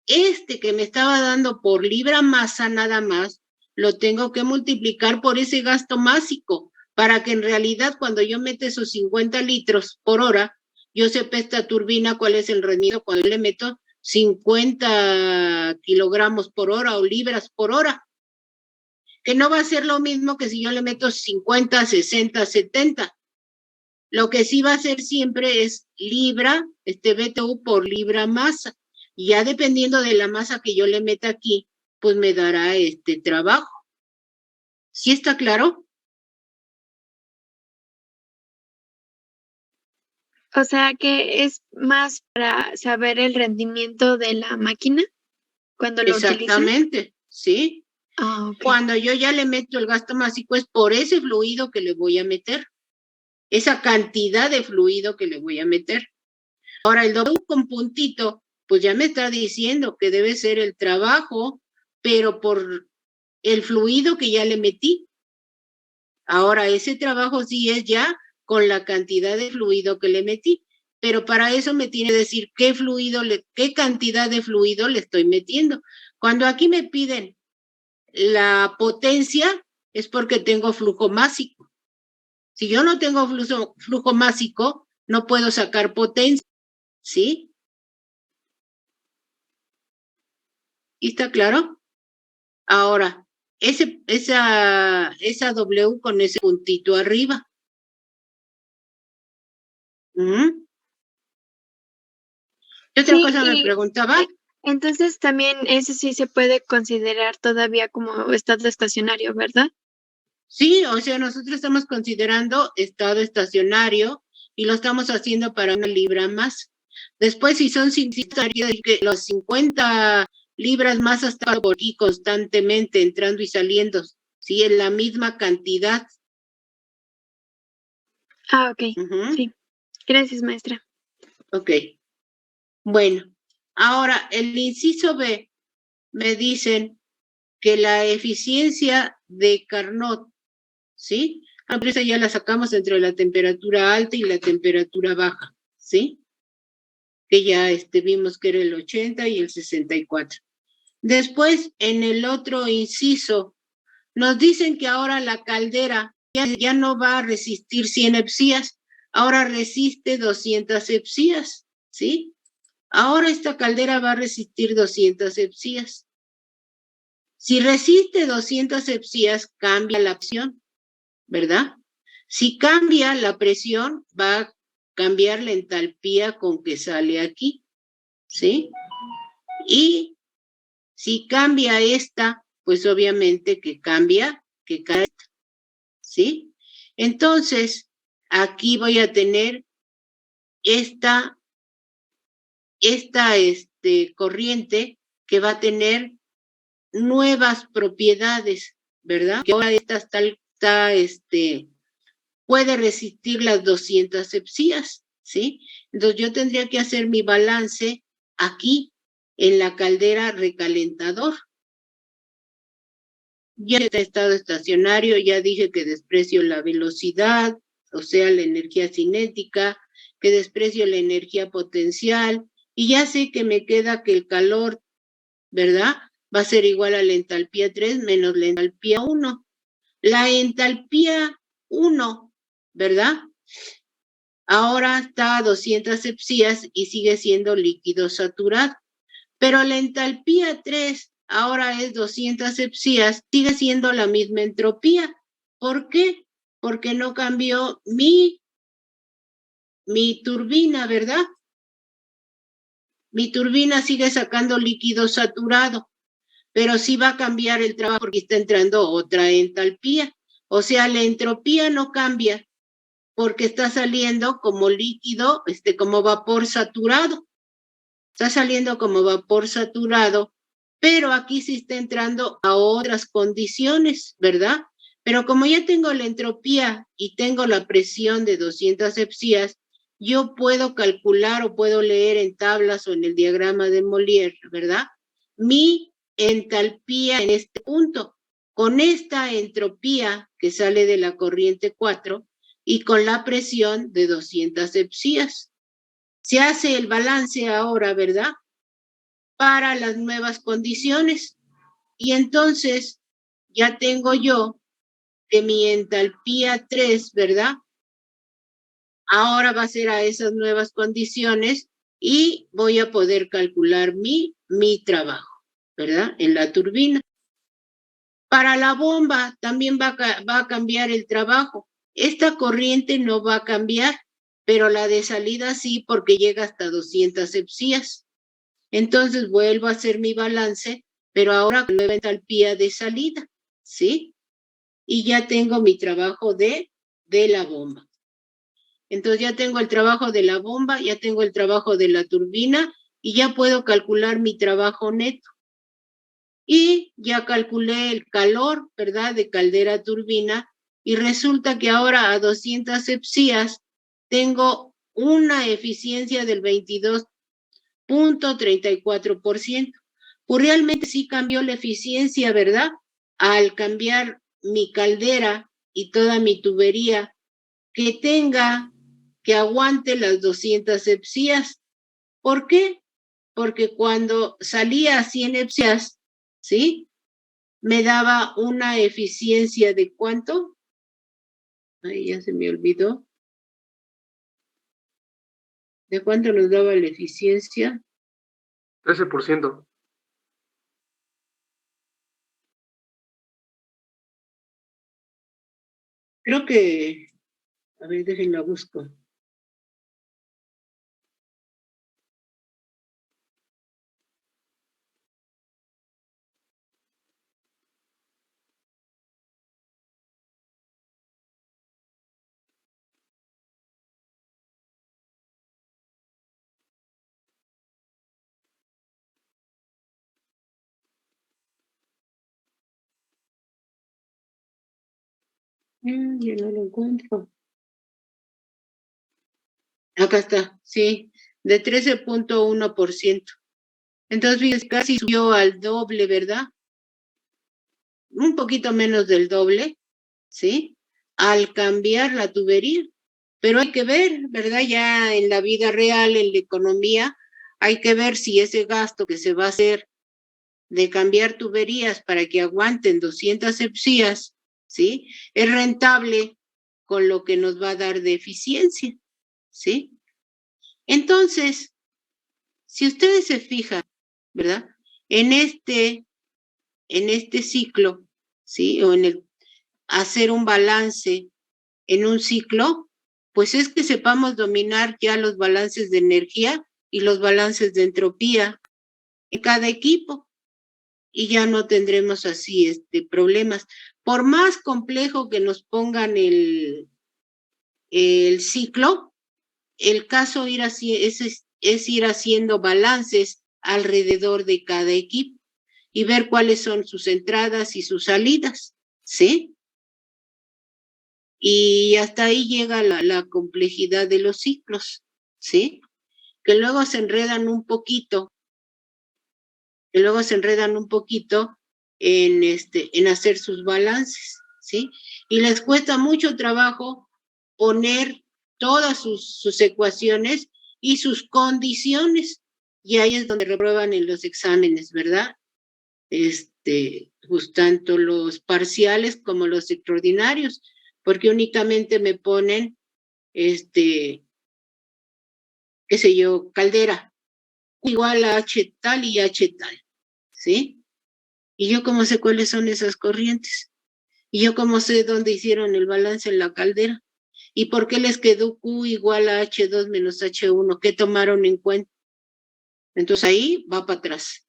que me estaba dando por libra masa nada más, lo tengo que multiplicar por ese gasto másico, para que en realidad cuando yo meto esos 50 litros por hora, yo sepa esta turbina cuál es el rendimiento cuando yo le meto 50 kilogramos por hora o libras por hora, que no va a ser lo mismo que si yo le meto 50, 60, 70. Lo que sí va a hacer siempre es libra, BTU por libra masa. Y ya dependiendo de la masa que yo le meta aquí, pues me dará trabajo. ¿Sí está claro? O sea que es más para saber el rendimiento de la máquina cuando lo utilizan. Exactamente, ¿sí? Ah, ok. Cuando yo ya le meto el gasto másico es por ese fluido que le voy a meter, esa cantidad de fluido que le voy a meter. Ahora el W con puntito, pues ya me está diciendo que debe ser el trabajo, pero por el fluido que ya le metí. Ahora ese trabajo sí es ya con la cantidad de fluido que le metí, pero para eso me tiene que decir qué cantidad de fluido le estoy metiendo. Cuando aquí me piden la potencia, es porque tengo flujo másico. Si yo no tengo flujo másico, no puedo sacar potencia, ¿sí? ¿Y está claro? Ahora, esa W con ese puntito arriba. ¿Qué otra cosa me preguntaba? Entonces también eso sí se puede considerar todavía como estado estacionario, ¿verdad? Sí, o sea, nosotros estamos considerando estado estacionario y lo estamos haciendo para una libra más. Después, si son 50, que los 50 libras más hasta por aquí constantemente entrando y saliendo, sí, en la misma cantidad. Ah, ok. Sí. Gracias, maestra. Ok. Bueno, ahora el inciso B me dicen que la eficiencia de Carnot, ¿sí? La empresa ya la sacamos entre la temperatura alta y la temperatura baja, ¿sí? Que ya vimos que era el 80 y el 64. Después, en el otro inciso, nos dicen que ahora la caldera ya no va a resistir 100 hepsías, ahora resiste 200 hepsías, ¿sí? Ahora esta caldera va a resistir 200 hepsías. Si resiste 200 hepsías, cambia la presión, ¿verdad? Si cambia la presión, va a cambiar la entalpía con que sale aquí, ¿sí? Y si cambia esta, pues obviamente que cambia, que cae esta, ¿sí? Entonces, aquí voy a tener esta corriente que va a tener nuevas propiedades, ¿verdad? Que ahora esta puede resistir las 200 hepsías, ¿sí? Entonces yo tendría que hacer mi balance aquí en la caldera recalentador. Ya está estado estacionario, ya dije que desprecio la velocidad, o sea, la energía cinética, que desprecio la energía potencial, y ya sé que me queda que el calor, ¿verdad? Va a ser igual a la entalpía 3 menos la entalpía 1. La entalpía 1, ¿verdad? Ahora está a 200 hepsías y sigue siendo líquido saturado. Pero la entalpía 3 ahora es 200 hepsías, sigue siendo la misma entropía. ¿Por qué? Porque no cambió mi turbina, ¿verdad? Mi turbina sigue sacando líquido saturado, pero sí va a cambiar el trabajo porque está entrando otra entalpía. O sea, la entropía no cambia porque está saliendo como líquido, como vapor saturado. Está saliendo como vapor saturado, pero aquí sí está entrando a otras condiciones, ¿verdad? Pero como ya tengo la entropía y tengo la presión de 200 hepsías, yo puedo calcular o puedo leer en tablas o en el diagrama de Molière, ¿verdad? Mi entalpía en este punto, con esta entropía que sale de la corriente 4 y con la presión de 200 hepsías. Se hace el balance ahora, ¿verdad? Para las nuevas condiciones. Y entonces ya tengo yo que mi entalpía 3, ¿verdad? Ahora va a ser a esas nuevas condiciones y voy a poder calcular mi trabajo, ¿verdad? En la turbina. Para la bomba también va a cambiar el trabajo. esta corriente no va a cambiar, pero la de salida sí, porque llega hasta 200 hepsías. Entonces vuelvo a hacer mi balance, pero ahora con nueva entalpía de salida, ¿sí? Y ya tengo mi trabajo de la bomba. Entonces ya tengo el trabajo de la bomba, ya tengo el trabajo de la turbina y ya puedo calcular mi trabajo neto. Y ya calculé el calor, ¿verdad? De caldera turbina y resulta que ahora a 200 hepsías tengo una eficiencia del 22.34%. Pues realmente sí cambió la eficiencia, ¿verdad? Al cambiar mi caldera y toda mi tubería que aguante las 200 hepsías. ¿Por qué? Porque cuando salía a 100 hepsías, ¿sí? Me daba una eficiencia de ¿cuánto? Ay, ya se me olvidó. ¿De cuánto nos daba la eficiencia? 13%. Creo que, a ver, déjenla busco. Ya no lo encuentro. Acá está, sí, de 13.1%. Entonces, casi subió al doble, ¿verdad? Un poquito menos del doble, ¿sí? Al cambiar la tubería. Pero hay que ver, ¿verdad? Ya en la vida real, en la economía, hay que ver si ese gasto que se va a hacer de cambiar tuberías para que aguanten 200 hepsías, ¿sí? Es rentable con lo que nos va a dar de eficiencia, ¿sí? Entonces, si ustedes se fijan, ¿verdad? En este ciclo, ¿sí? O en el hacer un balance en un ciclo, pues es que sepamos dominar ya los balances de energía y los balances de entropía en cada equipo y ya no tendremos así problemas. Por más complejo que nos pongan el ciclo, el caso es ir haciendo balances alrededor de cada equipo y ver cuáles son sus entradas y sus salidas, ¿sí? Y hasta ahí llega la complejidad de los ciclos, ¿sí? Que luego se enredan un poquito, en hacer sus balances, ¿sí? Y les cuesta mucho trabajo poner todas sus ecuaciones y sus condiciones, y ahí es donde reprueban en los exámenes, ¿verdad? Pues tanto los parciales como los extraordinarios, porque únicamente me ponen, qué sé yo, caldera, igual a H tal y H tal, ¿sí? Y yo cómo sé cuáles son esas corrientes, y yo cómo sé dónde hicieron el balance en la caldera, y por qué les quedó Q igual a H2 menos H1, ¿qué tomaron en cuenta? Entonces ahí va para atrás.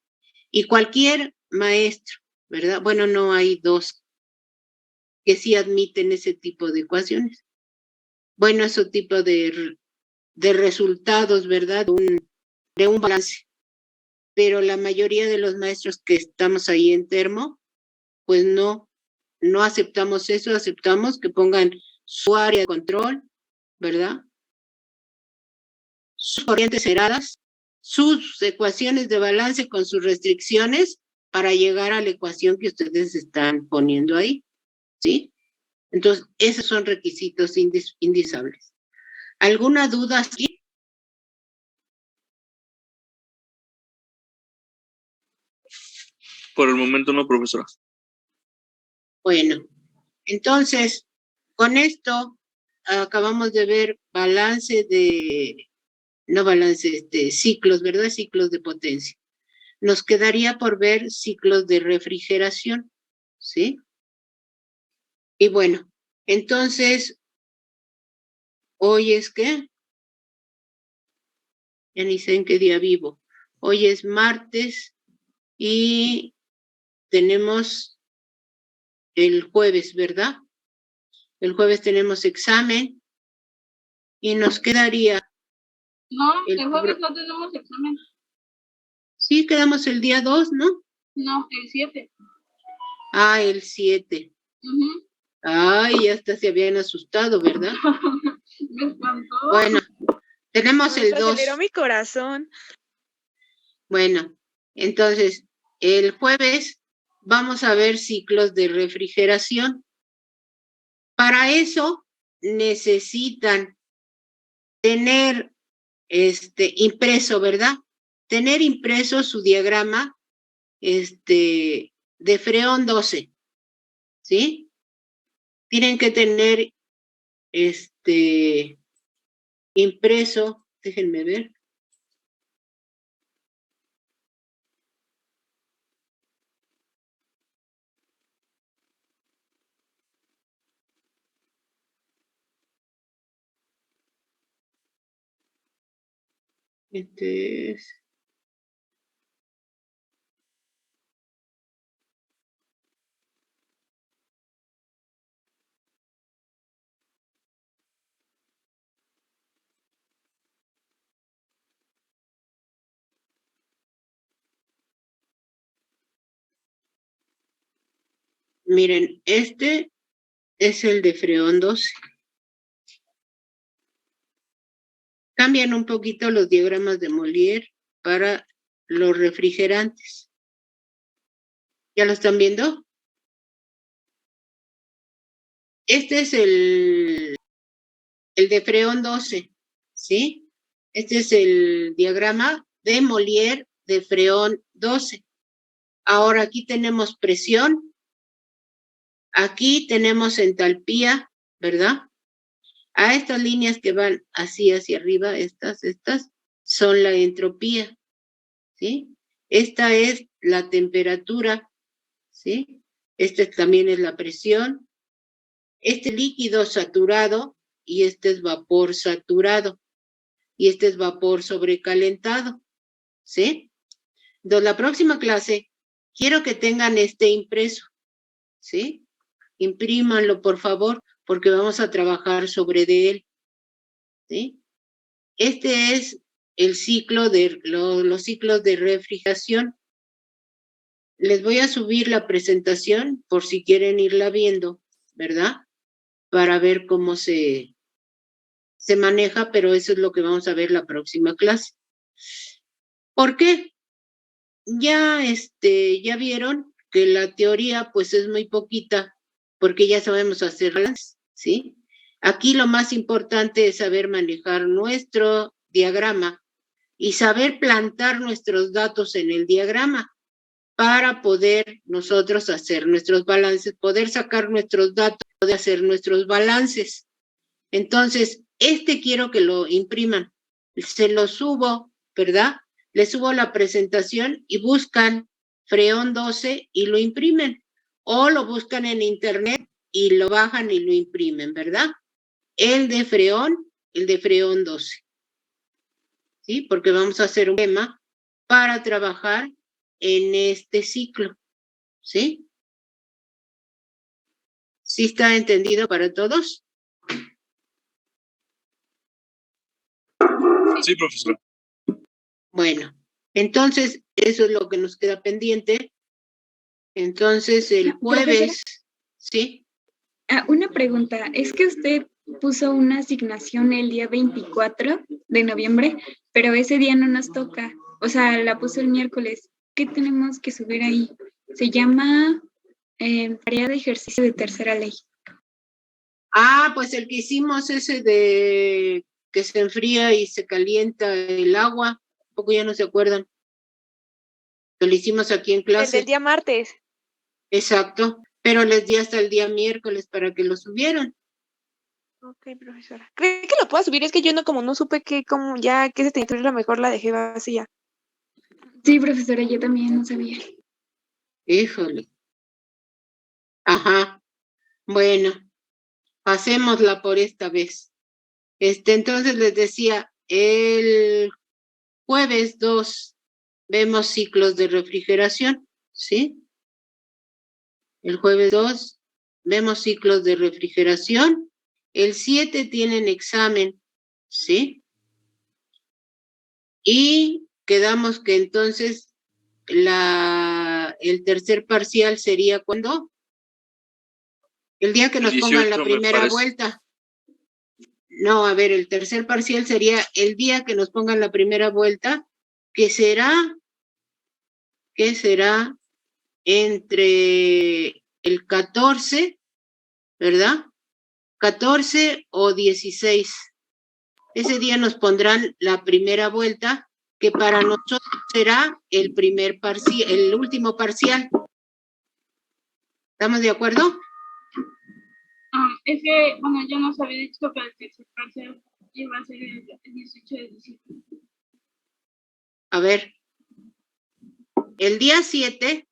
Y cualquier maestro, ¿verdad? Bueno, no hay dos que sí admiten ese tipo de ecuaciones. Bueno, ese tipo de resultados, ¿verdad? De un balance. Pero la mayoría de los maestros que estamos ahí en termo, pues no aceptamos eso, aceptamos que pongan su área de control, ¿verdad? Sus corrientes cerradas, sus ecuaciones de balance con sus restricciones para llegar a la ecuación que ustedes están poniendo ahí, ¿sí? Entonces, esos son requisitos indispensables. ¿Alguna duda aquí? Por el momento no, profesora. Bueno, entonces, con esto acabamos de ver ciclos, ¿verdad? Ciclos de potencia. Nos quedaría por ver ciclos de refrigeración, ¿sí? Y bueno, entonces Hoy es ¿qué? Ya ni sé en qué día vivo. Hoy es martes y tenemos el jueves, ¿verdad? El jueves tenemos examen y nos quedaría... No, el el jueves no tenemos examen. Sí, quedamos el día 2, ¿no? No, el 7. Ah, el 7. Ay, hasta se habían asustado, ¿verdad? Me espantó. Bueno, tenemos el 2. Aceleró mi corazón. Bueno, entonces, el jueves vamos a ver ciclos de refrigeración. Para eso necesitan tener impreso, ¿verdad? Tener impreso su diagrama de Freon 12, ¿sí? Tienen que tener impreso, déjenme ver. Este es... Miren, este es el de Freon 12. Cambian un poquito los diagramas de Molière para los refrigerantes. ¿Ya lo están viendo? Este es el de Freon 12, ¿sí? Este es el diagrama de Molière de Freon 12. Ahora aquí tenemos presión. Aquí tenemos entalpía, ¿verdad? A estas líneas que van así hacia arriba, estas son la entropía, ¿sí? Esta es la temperatura, ¿sí? Esta también es la presión. Este líquido saturado y este es vapor saturado y este es vapor sobrecalentado, ¿sí? Entonces, la próxima clase quiero que tengan este impreso, ¿sí? Imprímanlo, por favor, porque vamos a trabajar sobre de él, ¿sí? Este es el ciclo de los ciclos de refrigeración. Les voy a subir la presentación por si quieren irla viendo, ¿verdad? Para ver cómo se maneja, pero eso es lo que vamos a ver la próxima clase. ¿Por qué? Ya vieron que la teoría pues es muy poquita, porque ya sabemos hacerlas, ¿sí? Aquí lo más importante es saber manejar nuestro diagrama y saber plantar nuestros datos en el diagrama para poder nosotros hacer nuestros balances, poder sacar nuestros datos, poder hacer nuestros balances. Entonces, quiero que lo impriman. Se lo subo, ¿verdad? Les subo la presentación y buscan Freon 12 y lo imprimen. O lo buscan en internet y lo bajan y lo imprimen, ¿verdad? El de Freon 12. ¿Sí? Porque vamos a hacer un tema para trabajar en este ciclo. ¿Sí? ¿Sí está entendido para todos? Sí, profesor. Bueno, entonces eso es lo que nos queda pendiente. Entonces el jueves, ¿sí? Una pregunta, es que usted puso una asignación el día 24 de noviembre, pero ese día no nos toca, o sea, la puso el miércoles. ¿Qué tenemos que subir ahí? Se llama tarea de ejercicio de tercera ley. Ah, pues el que hicimos ese de que se enfría y se calienta el agua, poco ya no se acuerdan. Que lo hicimos aquí en clase. El del día martes. Exacto, pero les di hasta el día miércoles para que lo subieran. Ok, profesora. ¿Cree que lo pueda subir? Es que yo no supe que se tenía que subir, a lo mejor la dejé vacía. Sí, profesora, yo también no sabía. Híjole. Ajá. Bueno, pasémosla por esta vez. Entonces les decía, el jueves 2 vemos ciclos de refrigeración, ¿sí? El jueves 2 vemos ciclos de refrigeración. El 7 tienen examen, ¿sí? Y quedamos que entonces el tercer parcial sería ¿cuándo? El día que El nos pongan la 18 me primera parece. vuelta. No, a ver, el tercer parcial sería el día que nos pongan la primera vuelta, que será entre el 14, ¿verdad? 14 o 16. Ese día nos pondrán la primera vuelta, que para nosotros será el último parcial. ¿Estamos de acuerdo? Es que, bueno, yo nos había dicho que el tercer parcial iba a ser el 18 de diciembre. A ver. El día 7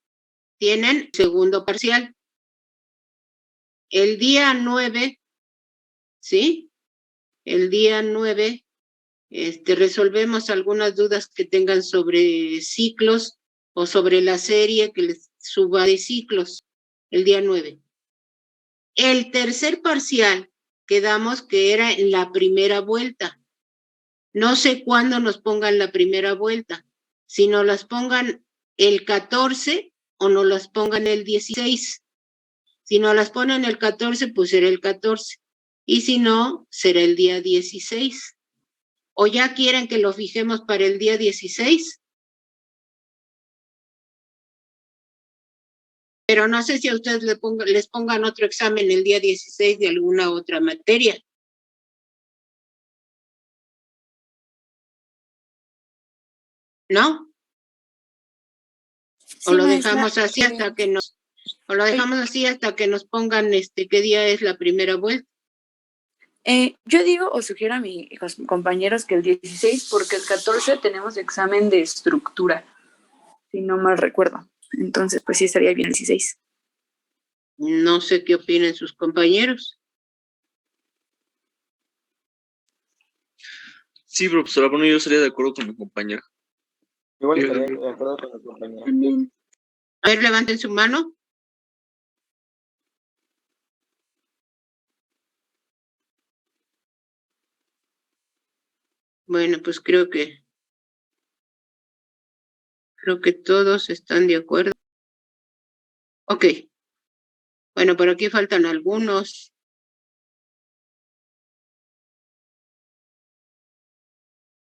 tienen segundo parcial. El día 9, ¿sí? El día 9, resolvemos algunas dudas que tengan sobre ciclos o sobre la serie que les suba de ciclos. El día 9. El tercer parcial quedamos que era en la primera vuelta. No sé cuándo nos pongan la primera vuelta. Si nos las pongan el 14 o nos las pongan el 16. Si nos las ponen el 14, pues será el 14. Y si no, será el día 16. ¿O ya quieren que lo fijemos para el día 16? Pero no sé si a ustedes les pongan otro examen el día 16 de alguna otra materia. ¿No? Sí, O lo maestra, dejamos así hasta que nos pongan qué día es la primera vuelta. Yo digo o sugiero a mis compañeros que el 16, porque el 14 tenemos examen de estructura, si no mal recuerdo. Entonces, pues sí estaría bien el 16. No sé qué opinen sus compañeros. Sí, profesora, bueno, yo estaría de acuerdo con mi compañera. Igual estaría de acuerdo con mi compañera. También. A ver, levanten su mano. Bueno, pues creo que todos están de acuerdo. Ok. Bueno, por aquí faltan algunos.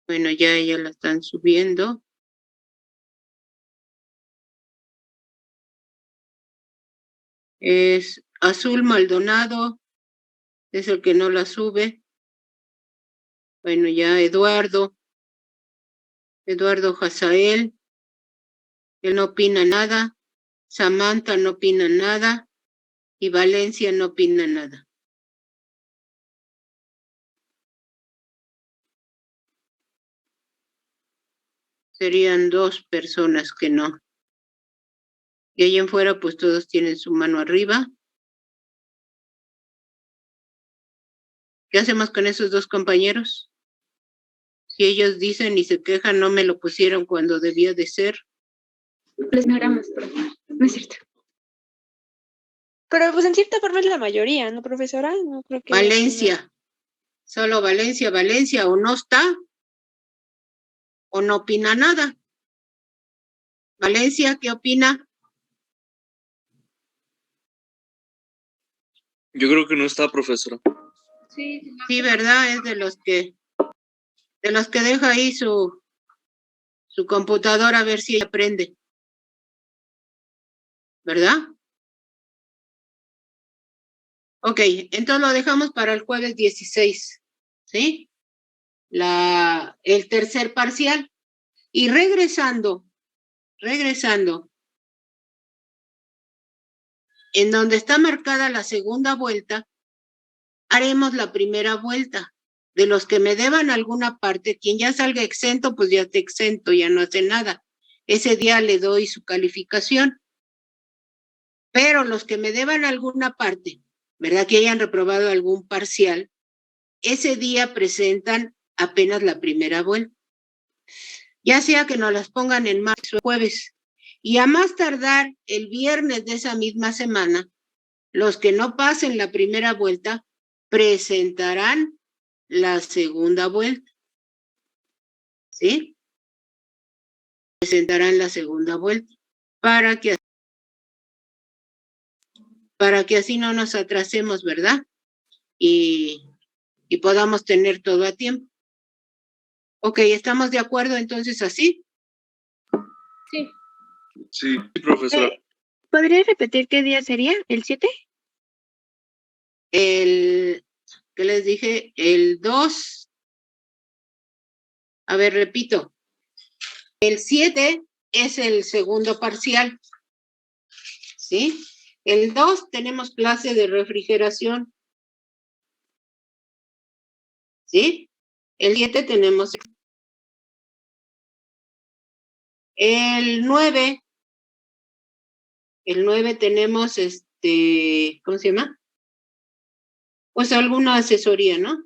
Bueno, ya la están subiendo. Es Azul Maldonado, es el que no la sube. Bueno, ya Eduardo Hazael, él no opina nada. Samantha no opina nada. Y Valencia no opina nada. Serían 2 personas que no. Y ahí en fuera, pues todos tienen su mano arriba. ¿Qué hacemos con esos 2 compañeros? Si ellos dicen y se quejan, no me lo pusieron cuando debía de ser. Los ignoramos, profe. No es cierto. pero pues en cierta forma es la mayoría, ¿no, profesora? No creo que... Valencia. Solo Valencia, o no está, o no opina nada. Valencia, ¿qué opina? Yo creo que no está, profesora. Sí, ¿verdad? Es de los que deja ahí su computadora a ver si aprende. ¿Verdad? Ok, entonces lo dejamos para el jueves 16, ¿sí? El tercer parcial. Y regresando, en donde está marcada la segunda vuelta, haremos la primera vuelta. De los que me deban alguna parte, quien ya salga exento, pues ya está exento, ya no hace nada. Ese día le doy su calificación. Pero los que me deban alguna parte, ¿verdad? Que hayan reprobado algún parcial, ese día presentan apenas la primera vuelta. Ya sea que nos las pongan en marzo o jueves. Y a más tardar el viernes de esa misma semana, los que no pasen la primera vuelta presentarán la segunda vuelta. ¿Sí? Presentarán la segunda vuelta para que así no nos atrasemos, ¿verdad? Y podamos tener todo a tiempo. Ok, ¿estamos de acuerdo entonces así? Sí. Sí, profesora. ¿Podría repetir qué día sería? ¿El 7? ¿Qué les dije? El 2. A ver, repito. El 7 es el segundo parcial. ¿Sí? El 2 tenemos clase de refrigeración. ¿Sí? El 7 tenemos el 9 tenemos ¿cómo se llama? Pues alguna asesoría, ¿no?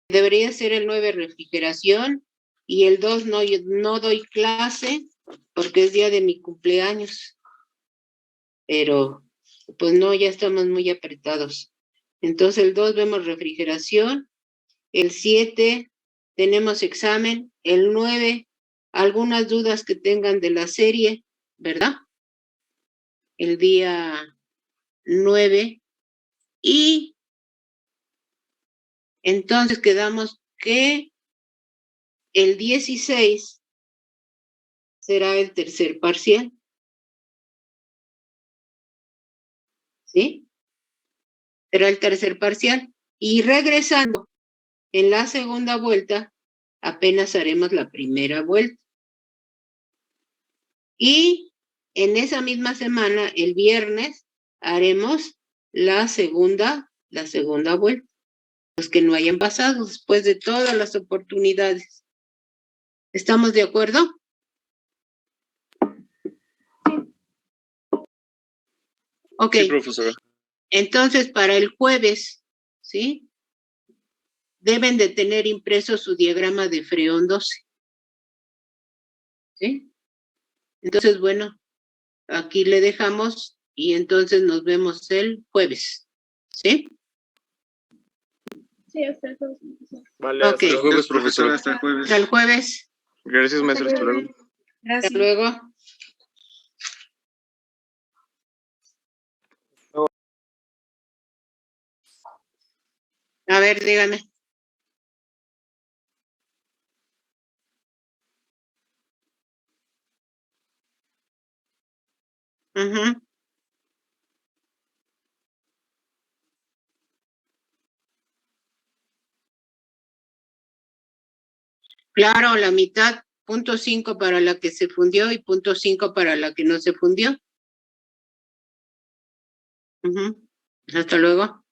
Debería ser el 9 refrigeración y el 2 no doy clase porque es día de mi cumpleaños. Pero pues no, ya estamos muy apretados. Entonces el 2 vemos refrigeración, el 7 tenemos examen, el 9 algunas dudas que tengan de la serie, ¿verdad? El día 9 y entonces quedamos que el 16 será el tercer parcial. ¿Sí? Será el tercer parcial. Y regresando en la segunda vuelta, apenas haremos la primera vuelta. Y en esa misma semana, el viernes, haremos la segunda vuelta. Los que no hayan pasado después de todas las oportunidades. ¿Estamos de acuerdo? Ok. Sí, profesora. Entonces, para el jueves, ¿sí? Deben de tener impreso su diagrama de Freón 12. ¿Sí? Entonces, bueno, aquí le dejamos y entonces nos vemos el jueves. ¿Sí? Sí, hasta el jueves. Vale, Ok. hasta El jueves, profesora. Hasta el jueves. Hasta el jueves. Gracias, maestra. Hasta luego. Hasta Gracias. luego. A ver, dígame. Ujú. Claro, la mitad, 0.5 para la que se fundió y 0.5 para la que no se fundió. Ujú. Hasta luego.